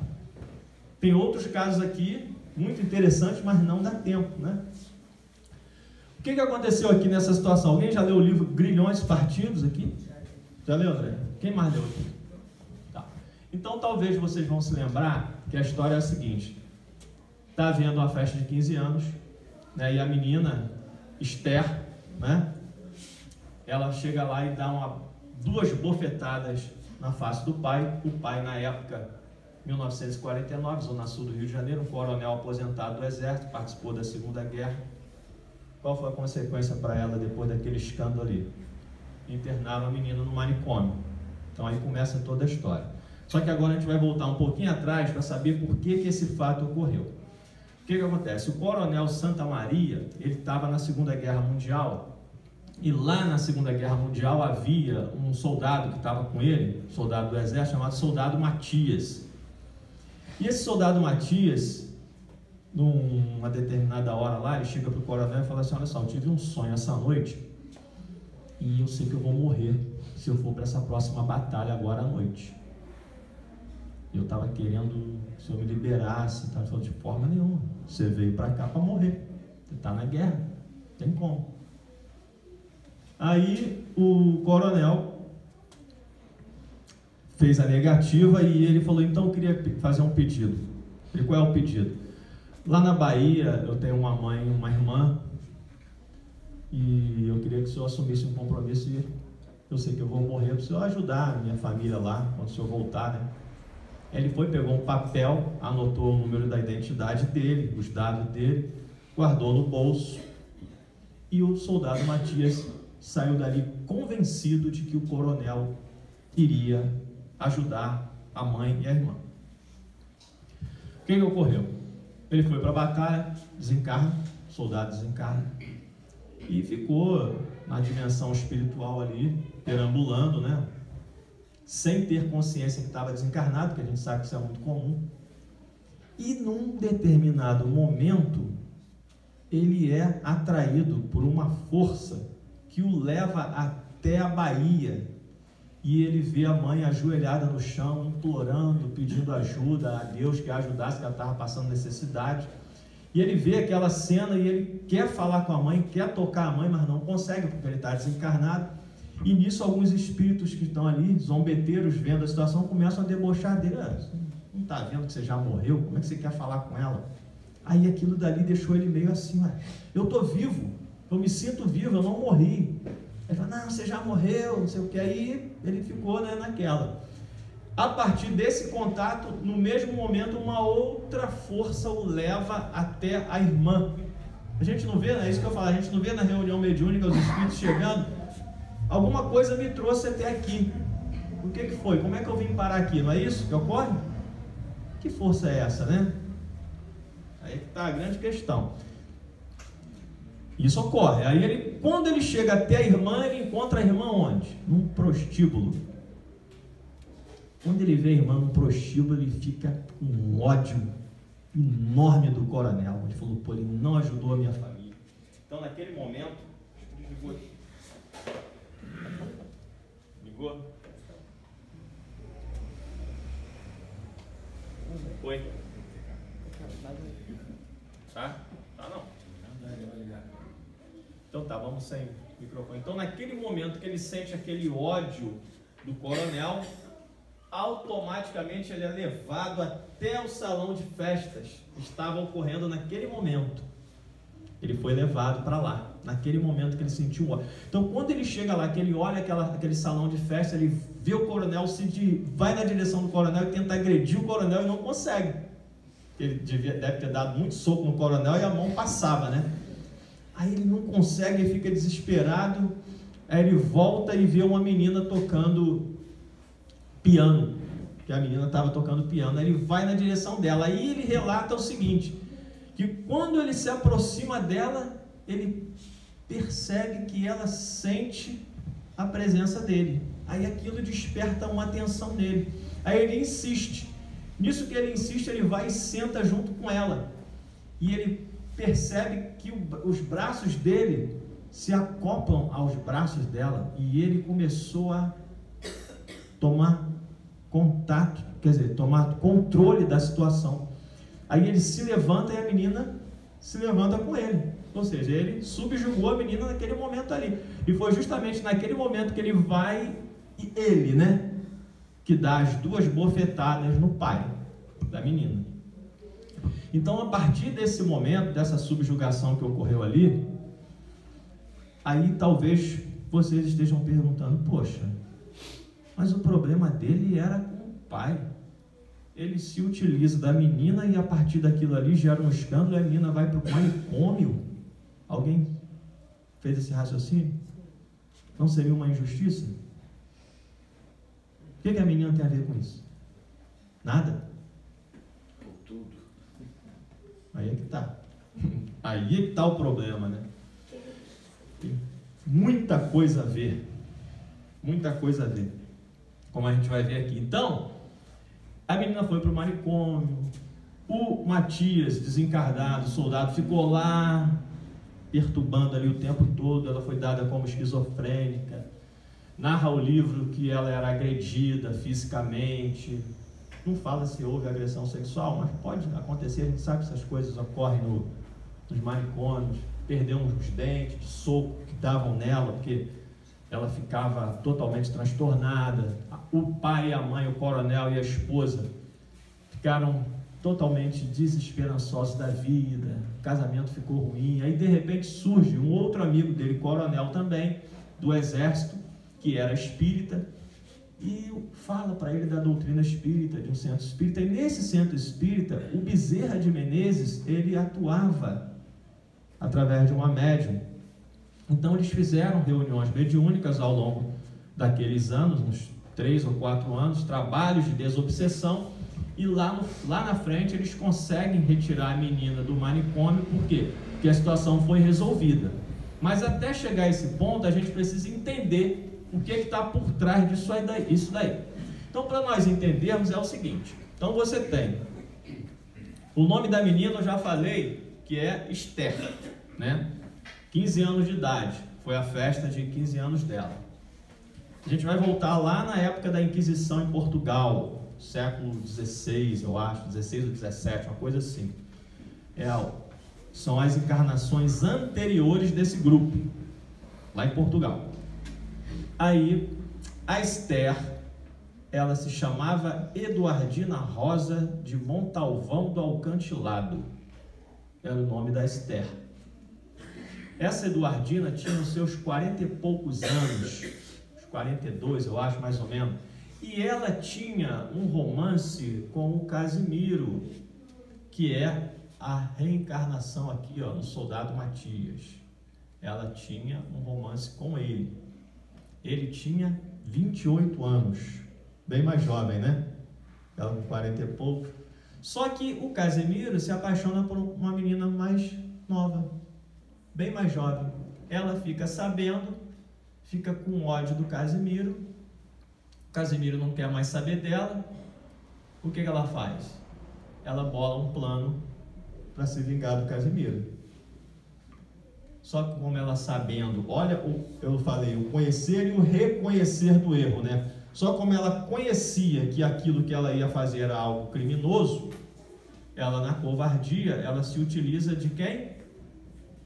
Tem outros casos aqui, muito interessantes, mas não dá tempo, né? O que aconteceu aqui nessa situação? Alguém já leu o livro Grilhões Partidos aqui? Já leu, André? Quem mais leu aqui? Tá. Então, talvez vocês vão se lembrar que a história é a seguinte. Está havendo uma festa de 15 anos, né, e a menina, Esther, né, ela chega lá e dá duas bofetadas na face do pai. O pai, na época, 1949, Zona Sul do Rio de Janeiro, um coronel aposentado do Exército, participou da Segunda Guerra. Qual foi a consequência para ela depois daquele escândalo ali? Internaram a menina no manicômio. Então aí começa toda a história. Só que agora a gente vai voltar um pouquinho atrás para saber por que esse fato ocorreu. O que acontece? O coronel Santa Maria, ele estava na Segunda Guerra Mundial, e lá na Segunda Guerra Mundial havia um soldado que estava com ele, soldado do Exército, chamado Soldado Matias. E esse Soldado Matias, numa determinada hora lá, ele chega para o coronel e fala assim: olha só, eu tive um sonho essa noite e eu sei que eu vou morrer se eu for para essa próxima batalha agora à noite. Eu estava querendo, se eu me liberasse, ele falou: de forma nenhuma, você veio para cá para morrer, você está na guerra, não tem como. Aí o coronel fez a negativa e ele falou: então eu queria fazer um pedido. Ele: qual é o pedido? Lá na Bahia eu tenho uma mãe e uma irmã e eu queria que o senhor assumisse um compromisso, e eu sei que eu vou morrer, para o senhor ajudar a minha família lá, quando o senhor voltar, né? Ele foi, pegou um papel, anotou o número da identidade dele, os dados dele, guardou no bolso, e o soldado Matias saiu dali convencido de que o coronel iria ajudar a mãe e a irmã. O que ocorreu? Ele foi para a batalha, desencarna, o soldado desencarna, e ficou na dimensão espiritual ali, perambulando, né? Sem ter consciência que estava desencarnado, que a gente sabe que isso é muito comum. E num determinado momento, ele é atraído por uma força que o leva até a Bahia. E ele vê a mãe ajoelhada no chão, implorando, pedindo ajuda a Deus que a ajudasse, que ela estava passando necessidade. E ele vê aquela cena e ele quer falar com a mãe, quer tocar a mãe, mas não consegue, porque ele está desencarnado. E nisso alguns espíritos que estão ali, zombeteiros, vendo a situação, começam a debochar dele. Você não está vendo que você já morreu? Como é que você quer falar com ela? Aí aquilo dali deixou ele meio assim: eu estou vivo, eu me sinto vivo, eu não morri. Ele falou: não, você já morreu, não sei o que. Aí ele ficou, né, naquela. A partir desse contato, no mesmo momento, uma outra força o leva até a irmã. A gente não vê, né? É isso que eu falo, a gente não vê na reunião mediúnica os espíritos chegando. Alguma coisa me trouxe até aqui. O que foi? Como é que eu vim parar aqui? Não é isso que ocorre? Que força é essa, né? Aí que está a grande questão. Isso ocorre. Aí quando ele chega até a irmã, ele encontra a irmã onde? Num prostíbulo. Quando ele vê a irmã num prostíbulo, ele fica com um ódio enorme do coronel. Ele falou: pô, ele não ajudou a minha família. Então, naquele momento, ligou? Oi? Tá? Tá não. Então tá, vamos sem microfone. Então, naquele momento que ele sente aquele ódio do coronel, automaticamente ele é levado até o salão de festas que estava ocorrendo naquele momento. Ele foi levado para lá, naquele momento que ele sentiu ódio. Então, quando ele chega lá, que ele olha aquele salão de festa, ele vê o coronel, vai na direção do coronel e tenta agredir o coronel e não consegue. Ele deve ter dado muito soco no coronel e a mão passava, né? Aí ele não consegue, ele fica desesperado. Aí ele volta e vê uma menina tocando piano. que a menina estava tocando piano. Aí ele vai na direção dela. Aí ele relata o seguinte, que quando ele se aproxima dela, ele percebe que ela sente a presença dele. Aí aquilo desperta uma atenção nele. Aí ele insiste. Nisso que ele insiste, ele vai e senta junto com ela. E ele percebe que os braços dele se acoplam aos braços dela. E ele começou a tomar contato, quer dizer, tomar controle da situação. Aí ele se levanta e a menina se levanta com ele. Ou seja, ele subjugou a menina naquele momento ali. E foi justamente naquele momento que ele vai, e ele, né, que dá as duas bofetadas no pai da menina. Então, a partir desse momento, dessa subjugação que ocorreu ali, aí talvez vocês estejam perguntando, poxa, mas o problema dele era com o pai. Ele se utiliza da menina e a partir daquilo ali gera um escândalo e a menina vai para o manicômio. Alguém fez esse raciocínio? Não seria uma injustiça? O que a menina tem a ver com isso? Nada? Por tudo. Aí é que está. Aí é que está o problema, né? Tem muita coisa a ver. Muita coisa a ver. Como a gente vai ver aqui. Então, a menina foi para o manicômio. O Matias, desencarnado, soldado, ficou lá perturbando ali o tempo todo. Ela foi dada como esquizofrênica. Narra o livro que ela era agredida fisicamente. Não fala se houve agressão sexual, mas pode acontecer. A gente sabe que essas coisas ocorrem nos manicômios. Perdeu uns dentes de soco que davam nela, porque ela ficava totalmente transtornada. O pai, a mãe, o coronel e a esposa ficaram totalmente desesperançosos da vida. O casamento ficou ruim. Aí de repente surge um outro amigo dele, coronel também, do exército, que era espírita, e fala para ele da doutrina espírita, de um centro espírita. E nesse centro espírita, o Bezerra de Menezes, ele atuava através de uma médium. Então eles fizeram reuniões mediúnicas ao longo daqueles anos, uns 3 ou 4 anos, trabalhos de desobsessão, e lá na frente eles conseguem retirar a menina do manicômio. Por quê? Porque a situação foi resolvida. Mas até chegar a esse ponto, a gente precisa entender o que está por trás disso daí. Então, para nós entendermos, é o seguinte. Então você tem o nome da menina, eu já falei, que é Esther, né? 15 anos de idade, foi a festa de 15 anos dela. A gente vai voltar lá na época da Inquisição em Portugal, século XVI, eu acho, 16 ou 17, uma coisa assim. São as encarnações anteriores desse grupo, lá em Portugal. Aí, a Esther, ela se chamava Eduardina Rosa de Montalvão do Alcantilado. Era o nome da Esther. Essa Eduardina tinha os seus 40 e poucos anos, uns 42, eu acho, mais ou menos. E ela tinha um romance com o Casimiro, que é a reencarnação aqui, ó, no soldado Matias. Ela tinha um romance com ele. Ele tinha 28 anos, bem mais jovem, né? Ela com 40 e pouco. Só que o Casimiro se apaixona por uma menina mais nova, bem mais jovem. Ela fica sabendo, fica com ódio do Casimiro. O Casimiro não quer mais saber dela. O que ela faz? Ela bola um plano para se vingar do Casimiro. Só que como ela sabendo, olha, eu falei, o conhecer e o reconhecer do erro, né? Só como ela conhecia que aquilo que ela ia fazer era algo criminoso, ela na covardia, ela se utiliza de quem?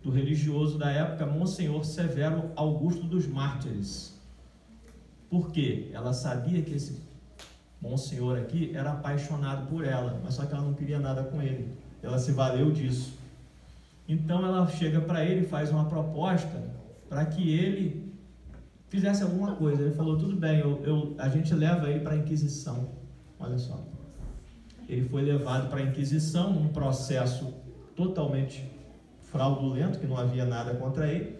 Do religioso da época, Monsenhor Severo Augusto dos Mártires. Por quê? Ela sabia que esse Monsenhor aqui era apaixonado por ela, mas só que ela não queria nada com ele. Ela se valeu disso. Então ela chega para ele e faz uma proposta para que ele fizesse alguma coisa. Ele falou, tudo bem, a gente leva ele para a Inquisição. Olha só. Ele foi levado para a Inquisição, num processo totalmente fraudulento, que não havia nada contra ele.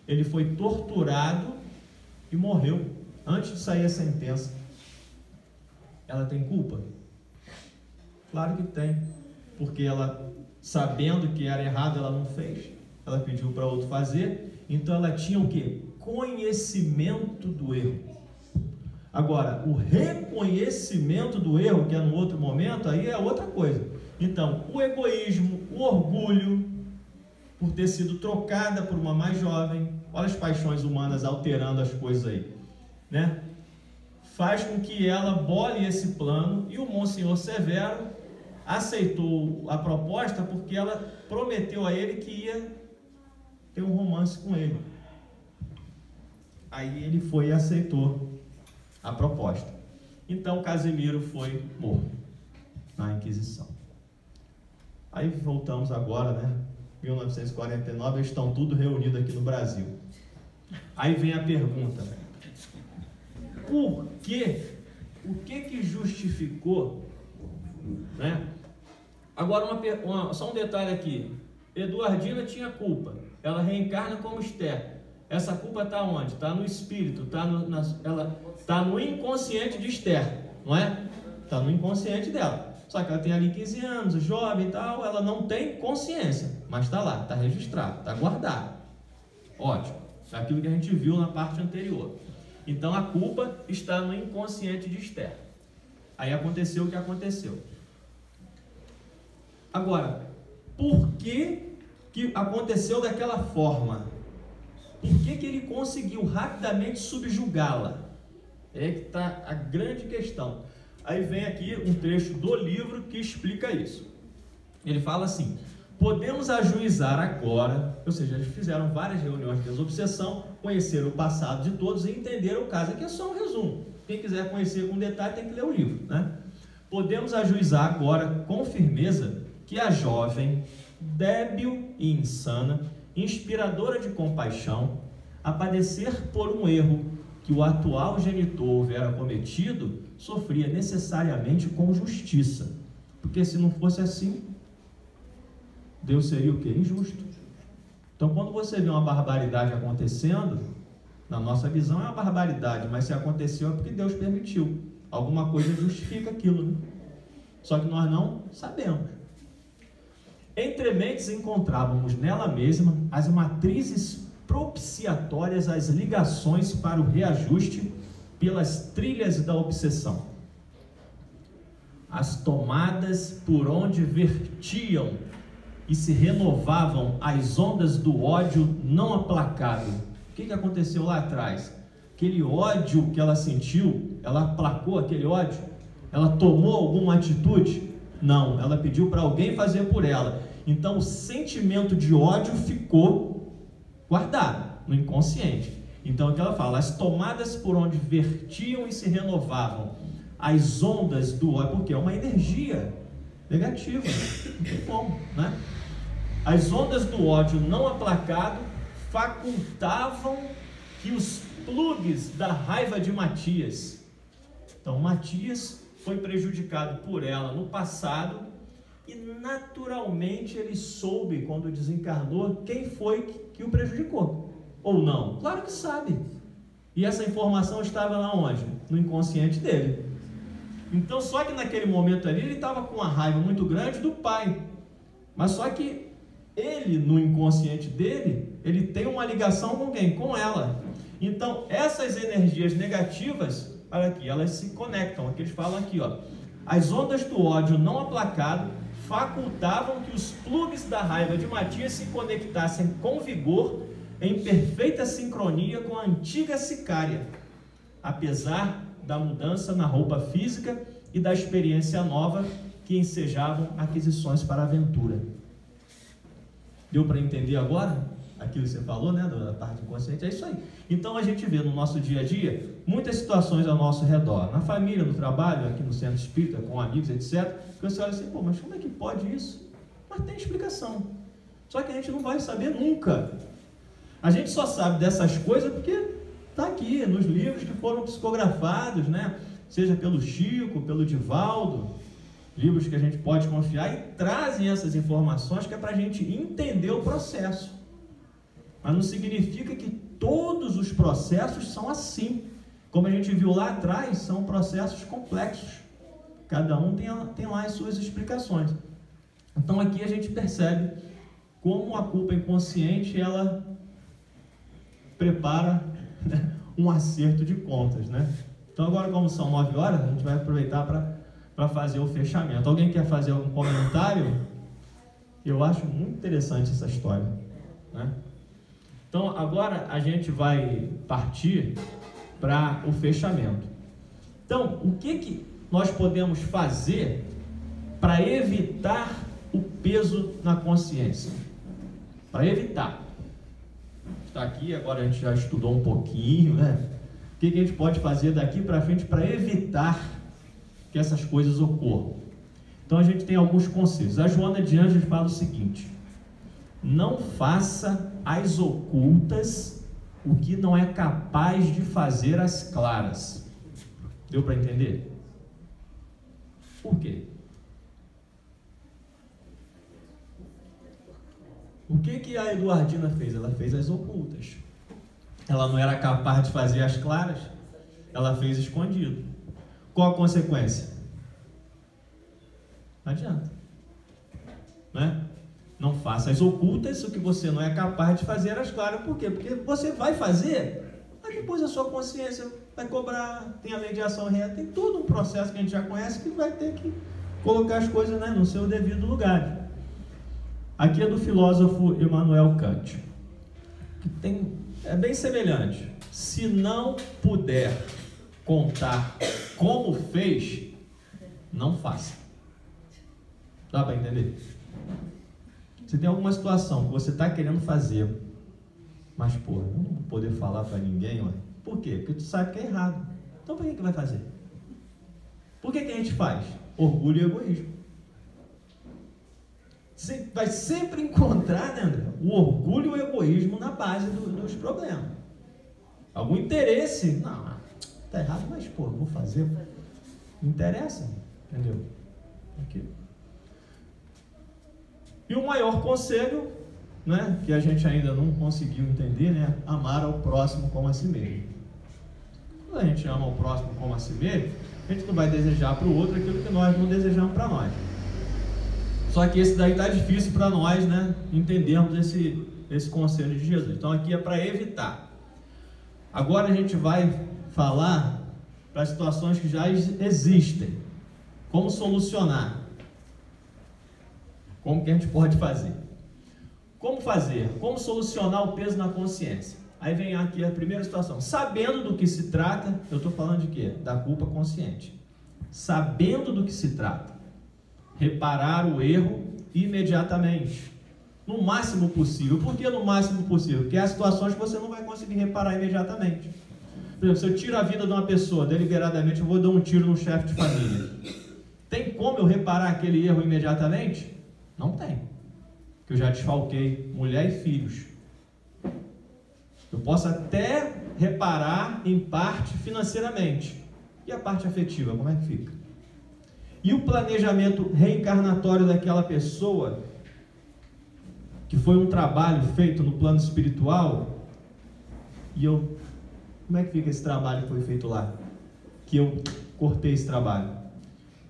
Ele foi torturado e morreu antes de sair a sentença. ela tem culpa? Claro que tem, porque ela, sabendo que era errado, ela não fez, ela pediu para outro fazer, então ela tinha o quê? Conhecimento do erro. Agora, o reconhecimento do erro, que é no outro momento, aí é outra coisa. Então, o egoísmo, o orgulho, por ter sido trocada por uma mais jovem, olha as paixões humanas alterando as coisas aí, né? Faz com que ela bole esse plano, e o Monsenhor Severo aceitou a proposta porque ela prometeu a ele que ia ter um romance com ele. Aí ele foi e aceitou a proposta. Então Casimiro foi morto na Inquisição. Aí voltamos agora, né? 1949, eles estão tudo reunidos aqui no Brasil. Aí vem a pergunta: por quê? O que justificou, né? Agora só um detalhe aqui. Eduardina tinha culpa, ela reencarna como Esther. Essa culpa está onde? Está no espírito, ela está no inconsciente de Esther, não é? Está no inconsciente dela. Só que ela tem ali 15 anos, jovem e tal, ela não tem consciência, mas está lá, está registrado, está guardado. Ótimo, é aquilo que a gente viu na parte anterior. Então a culpa está no inconsciente de Esther. Aí aconteceu o que aconteceu. Agora, por que aconteceu daquela forma? Por que ele conseguiu rapidamente subjugá-la? É que está a grande questão. Aí vem aqui um trecho do livro que explica isso. Ele fala assim: podemos ajuizar agora, ou seja, eles fizeram várias reuniões de desobsessão, conheceram o passado de todos e entenderam o caso. Aqui é só um resumo. Quem quiser conhecer com detalhe tem que ler o livro, né? Podemos ajuizar agora com firmeza que a jovem, débil e insana, inspiradora de compaixão, a padecer por um erro que o atual genitor houvera cometido, sofria necessariamente com justiça. Porque se não fosse assim, Deus seria o quê? Injusto. Então, quando você vê uma barbaridade acontecendo, na nossa visão é uma barbaridade, mas se aconteceu é porque Deus permitiu. Alguma coisa justifica aquilo, né? Só que nós não sabemos. Entre mentes encontrávamos nela mesma as matrizes propiciatórias às ligações para o reajuste pelas trilhas da obsessão. As tomadas por onde vertiam e se renovavam as ondas do ódio não aplacado. O que aconteceu lá atrás? Aquele ódio que ela sentiu, ela aplacou aquele ódio? Ela tomou alguma atitude? Não, ela pediu para alguém fazer por ela. Então o sentimento de ódio ficou guardado no inconsciente. Então o que ela fala? As tomadas por onde vertiam e se renovavam as ondas do ódio, porque é uma energia negativa, não tem como, né? As ondas do ódio não aplacado facultavam que os plugs da raiva de Matias. Então Matias foi prejudicado por ela no passado e naturalmente ele soube, quando desencarnou, quem foi que o prejudicou. Ou não? Claro que sabe. E essa informação estava lá onde? No inconsciente dele. Então, só que naquele momento ali, ele estava com uma raiva muito grande do pai. Mas só que ele, no inconsciente dele, ele tem uma ligação com quem? Com ela. Então, essas energias negativas, olha aqui, elas se conectam. Aqui eles falam aqui, ó. As ondas do ódio não aplacado facultavam que os plugs da raiva de Matias se conectassem com vigor, em perfeita sincronia com a antiga sicária, apesar da mudança na roupa física e da experiência nova que ensejavam aquisições para a aventura. Deu para entender agora aquilo que você falou, né, da parte inconsciente? É isso aí. Então a gente vê no nosso dia a dia muitas situações ao nosso redor, na família, no trabalho, aqui no centro espírita, com amigos, etc. Que você olha assim, pô, mas como é que pode isso? Mas tem explicação. Só que a gente não vai saber nunca. A gente só sabe dessas coisas porque está aqui nos livros que foram psicografados, né? Seja pelo Chico, pelo Divaldo, livros que a gente pode confiar e trazem essas informações que é para a gente entender o processo. Mas não significa que todos os processos são assim. Como a gente viu lá atrás, são processos complexos. Cada um tem lá as suas explicações. Então aqui a gente percebe como a culpa inconsciente, ela prepara, né, um acerto de contas, né? Então agora, como são 9 horas, a gente vai aproveitar para fazer o fechamento. Alguém quer fazer algum comentário? Eu acho muito interessante essa história, né? Então agora a gente vai partir para o fechamento. Então, o que nós podemos fazer para evitar o peso na consciência? Para evitar. Está aqui, agora a gente já estudou um pouquinho, né? O que a gente pode fazer daqui para frente para evitar que essas coisas ocorram? Então a gente tem alguns conselhos. A Joana de Ângeles fala o seguinte: não faça às ocultas o que não é capaz de fazer às claras. Deu para entender? Por quê? O que a Eduardina fez? Ela fez as ocultas. Ela não era capaz de fazer as claras, ela fez escondido. Qual a consequência? Não adianta, né? Não faça as ocultas o que você não é capaz de fazer as claras. Por quê? Porque você vai fazer, mas depois a sua consciência vai cobrar. Tem a lei de ação reta, tem todo um processo que a gente já conhece, que vai ter que colocar as coisas, né, no seu devido lugar. Aqui é do filósofo Immanuel Kant, que é bem semelhante. Se não puder contar como fez, não faça. Dá para entender? Você tem alguma situação que você está querendo fazer, mas, pô, eu não vou poder falar para ninguém, ué. Por quê? Porque tu sabe que é errado. Então, por que vai fazer? Por que a gente faz? Orgulho e egoísmo. Você vai sempre encontrar, né, André, o orgulho e o egoísmo na base dos problemas. Algum interesse. Não, tá errado, mas, pô, vou fazer. Não interessa, entendeu? Aqui. E o maior conselho, né, que a gente ainda não conseguiu entender, né, amar ao próximo como a si mesmo. Quando a gente ama o próximo como a si mesmo, a gente não vai desejar para o outro aquilo que nós não desejamos para nós. Só que esse daí está difícil para nós, né, entendermos esse conselho de Jesus. Então aqui é para evitar. Agora a gente vai falar para situações que já existem. Como solucionar? Como que a gente pode fazer? Como fazer? Como solucionar o peso na consciência? Aí vem aqui a primeira situação. Sabendo do que se trata, eu estou falando de quê? Da culpa consciente. Sabendo do que se trata, reparar o erro imediatamente, no máximo possível. Por que no máximo possível? Porque há situações que você não vai conseguir reparar imediatamente. Por exemplo, se eu tiro a vida de uma pessoa deliberadamente, eu vou dar um tiro no chefe de família. Tem como eu reparar aquele erro imediatamente? Não tem. Porque eu já desfalquei mulher e filhos. Eu posso até reparar em parte financeiramente. E a parte afetiva, como é que fica? E o planejamento reencarnatório daquela pessoa, que foi um trabalho feito no plano espiritual, como é que fica esse trabalho que foi feito lá? Que eu cortei esse trabalho.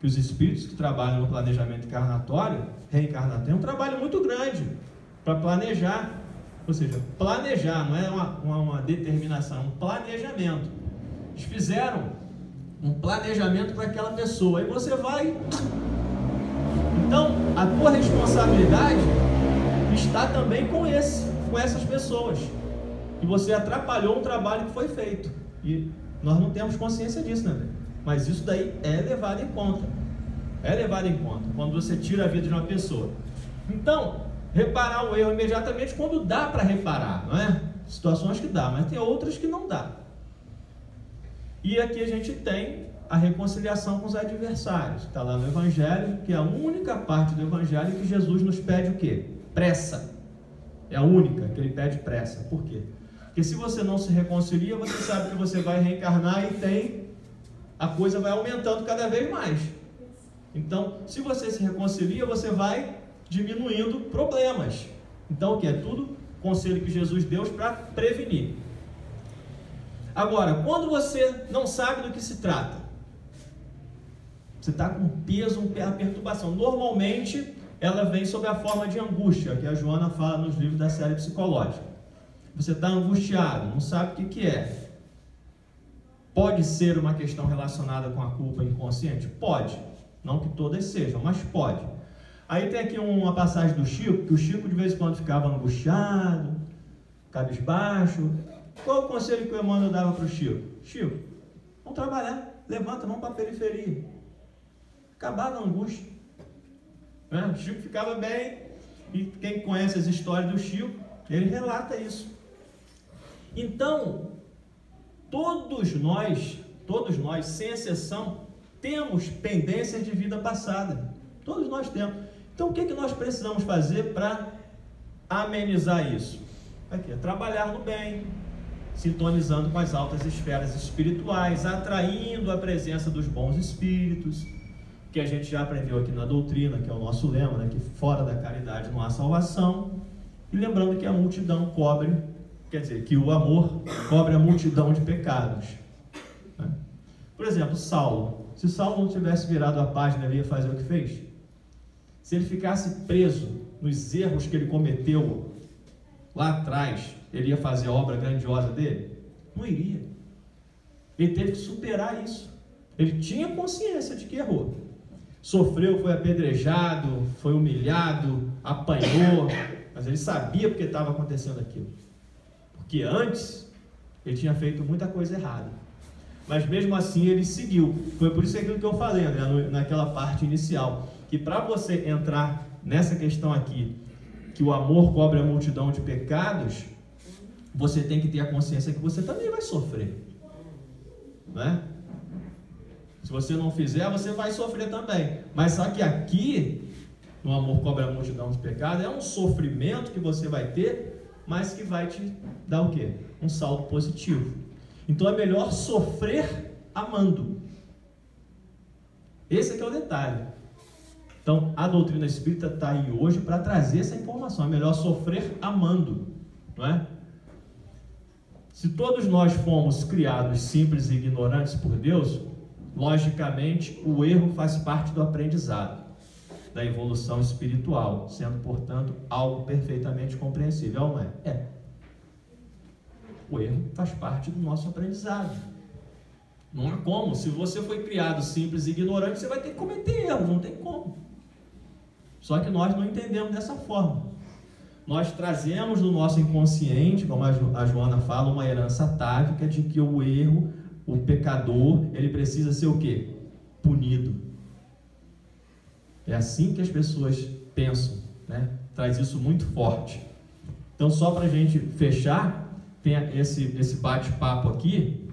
Que os espíritos que trabalham no planejamento reencarnatório, é um trabalho muito grande para planejar. Ou seja, planejar, não é uma determinação, é um planejamento. Eles fizeram um planejamento para aquela pessoa. Aí você vai. Então, a tua responsabilidade está também com essas pessoas. E você atrapalhou um trabalho que foi feito. E nós não temos consciência disso, né? Mas isso daí é levado em conta. É levado em conta quando você tira a vida de uma pessoa. Então, reparar o erro imediatamente quando dá para reparar, não é? Situações que dá, mas tem outras que não dá. E aqui a gente tem a reconciliação com os adversários. Está lá no Evangelho, que é a única parte do Evangelho que Jesus nos pede o quê? Pressa. É a única que ele pede pressa. Por quê? Porque se você não se reconcilia, você sabe que você vai reencarnar e a coisa vai aumentando cada vez mais. Então, se você se reconcilia, você vai diminuindo problemas. Então, o que é tudo? Conselho que Jesus deu para prevenir. Agora, quando você não sabe do que se trata, Você está com peso, a perturbação. Normalmente, ela vem sob a forma de angústia, que a Joana fala nos livros da série psicológica. Você está angustiado, não sabe o que é. Pode ser uma questão relacionada com a culpa inconsciente? Pode. Não que todas sejam, mas pode. Aí tem aqui uma passagem do Chico, que o Chico de vez em quando ficava angustiado, cabisbaixo. Qual o conselho que o Emmanuel dava para o Chico? Chico, vamos trabalhar, levanta, vamos para a periferia. Acabava a angústia. O Chico ficava bem, e quem conhece as histórias do Chico, ele relata isso. Então, todos nós, sem exceção, temos pendências de vida passada. Todos nós temos. Então, o que nós precisamos fazer para amenizar isso? Aqui, trabalhar no bem, sintonizando com as altas esferas espirituais, atraindo a presença dos bons espíritos, que a gente já aprendeu aqui na doutrina, que é o nosso lema, né? Que fora da caridade não há salvação. E lembrando que a multidão cobre, quer dizer, que o amor cobre a multidão de pecados. Por exemplo, Saulo. Se Saulo não tivesse virado a página, ele ia fazer o que fez? Se ele ficasse preso nos erros que ele cometeu lá atrás, ele ia fazer a obra grandiosa dele? Não iria. Ele teve que superar isso. Ele tinha consciência de que errou. Sofreu, foi apedrejado, foi humilhado, apanhou, mas ele sabia porque estava acontecendo aquilo. Porque antes ele tinha feito muita coisa errada. Mas mesmo assim ele seguiu. Foi por isso aquilo que eu falei, né, naquela parte inicial, que para você entrar nessa questão aqui, que o amor cobre a multidão de pecados, você tem que ter a consciência que você também vai sofrer, né? Se você não fizer, você vai sofrer também. Mas só que aqui, no amor cobre a multidão de pecados, é um sofrimento que você vai ter, mas que vai te dar o quê? Um saldo positivo. Então é melhor sofrer amando. Esse aqui é o detalhe. Então a doutrina espírita está aí hoje para trazer essa informação. É melhor sofrer amando, não é? Se todos nós fomos criados simples e ignorantes por Deus, logicamente o erro faz parte do aprendizado, da evolução espiritual, sendo, portanto, algo perfeitamente compreensível, não é? É. O erro faz parte do nosso aprendizado. Não há como. Se você foi criado simples e ignorante, você vai ter que cometer erro, não tem como. Só que nós não entendemos dessa forma. Nós trazemos no nosso inconsciente, como a Joana fala, uma herança atávica de que o erro, o pecador, ele precisa ser o quê? Punido. É assim que as pessoas pensam, né? Traz isso muito forte. Então, só para a gente fechar, tem esse bate-papo aqui.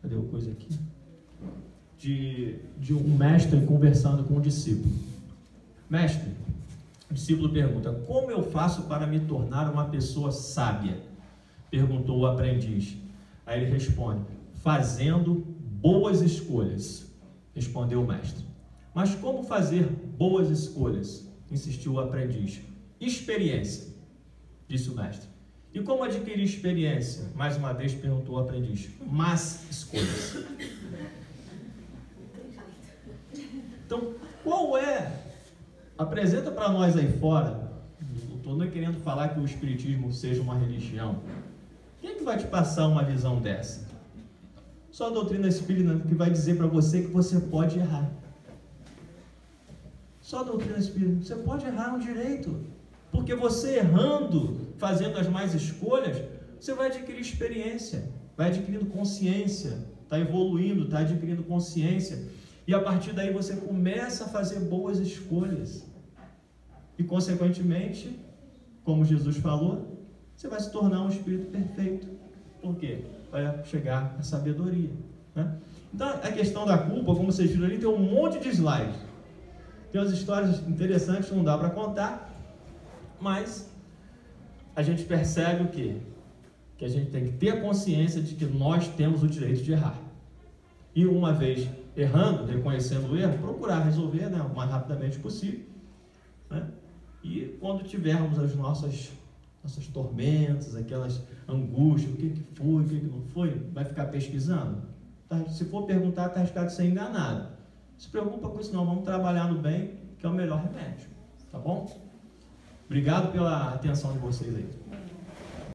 Cadê a coisa aqui? De um mestre conversando com um discípulo. Mestre, o discípulo pergunta: como eu faço para me tornar uma pessoa sábia? Perguntou o aprendiz. Aí ele responde: fazendo boas escolhas, respondeu o mestre. Mas como fazer boas escolhas? Insistiu o aprendiz. Experiência, disse o mestre. E como adquirir experiência? Mais uma vez perguntou o aprendiz. Más escolhas. Então, qual é? Apresenta para nós aí fora. Não estou querendo falar que o espiritismo seja uma religião. Quem é que vai te passar uma visão dessa? Só a doutrina espírita que vai dizer para você que você pode errar. Só a doutrina espírita. Você pode errar no direito. Porque você errando, fazendo as más escolhas, você vai adquirir experiência, vai adquirindo consciência, está evoluindo, está adquirindo consciência. E a partir daí você começa a fazer boas escolhas. E consequentemente, como Jesus falou, você vai se tornar um espírito perfeito. Por quê? Vai chegar à sabedoria, né? Então a questão da culpa, como vocês viram ali, tem um monte de slides. Tem umas histórias interessantes que não dá para contar, mas a gente percebe o quê? Que a gente tem que ter a consciência de que nós temos o direito de errar. E uma vez errando, reconhecendo o erro, procurar resolver, né, o mais rapidamente possível, né? E quando tivermos as nossas tormentas, aquelas angústias, o que foi, o que não foi, vai ficar pesquisando? Se for perguntar, está arriscado de ser enganado. se preocupa com isso não, vamos trabalhar no bem, que é o melhor remédio, tá bom? Obrigado pela atenção de vocês aí.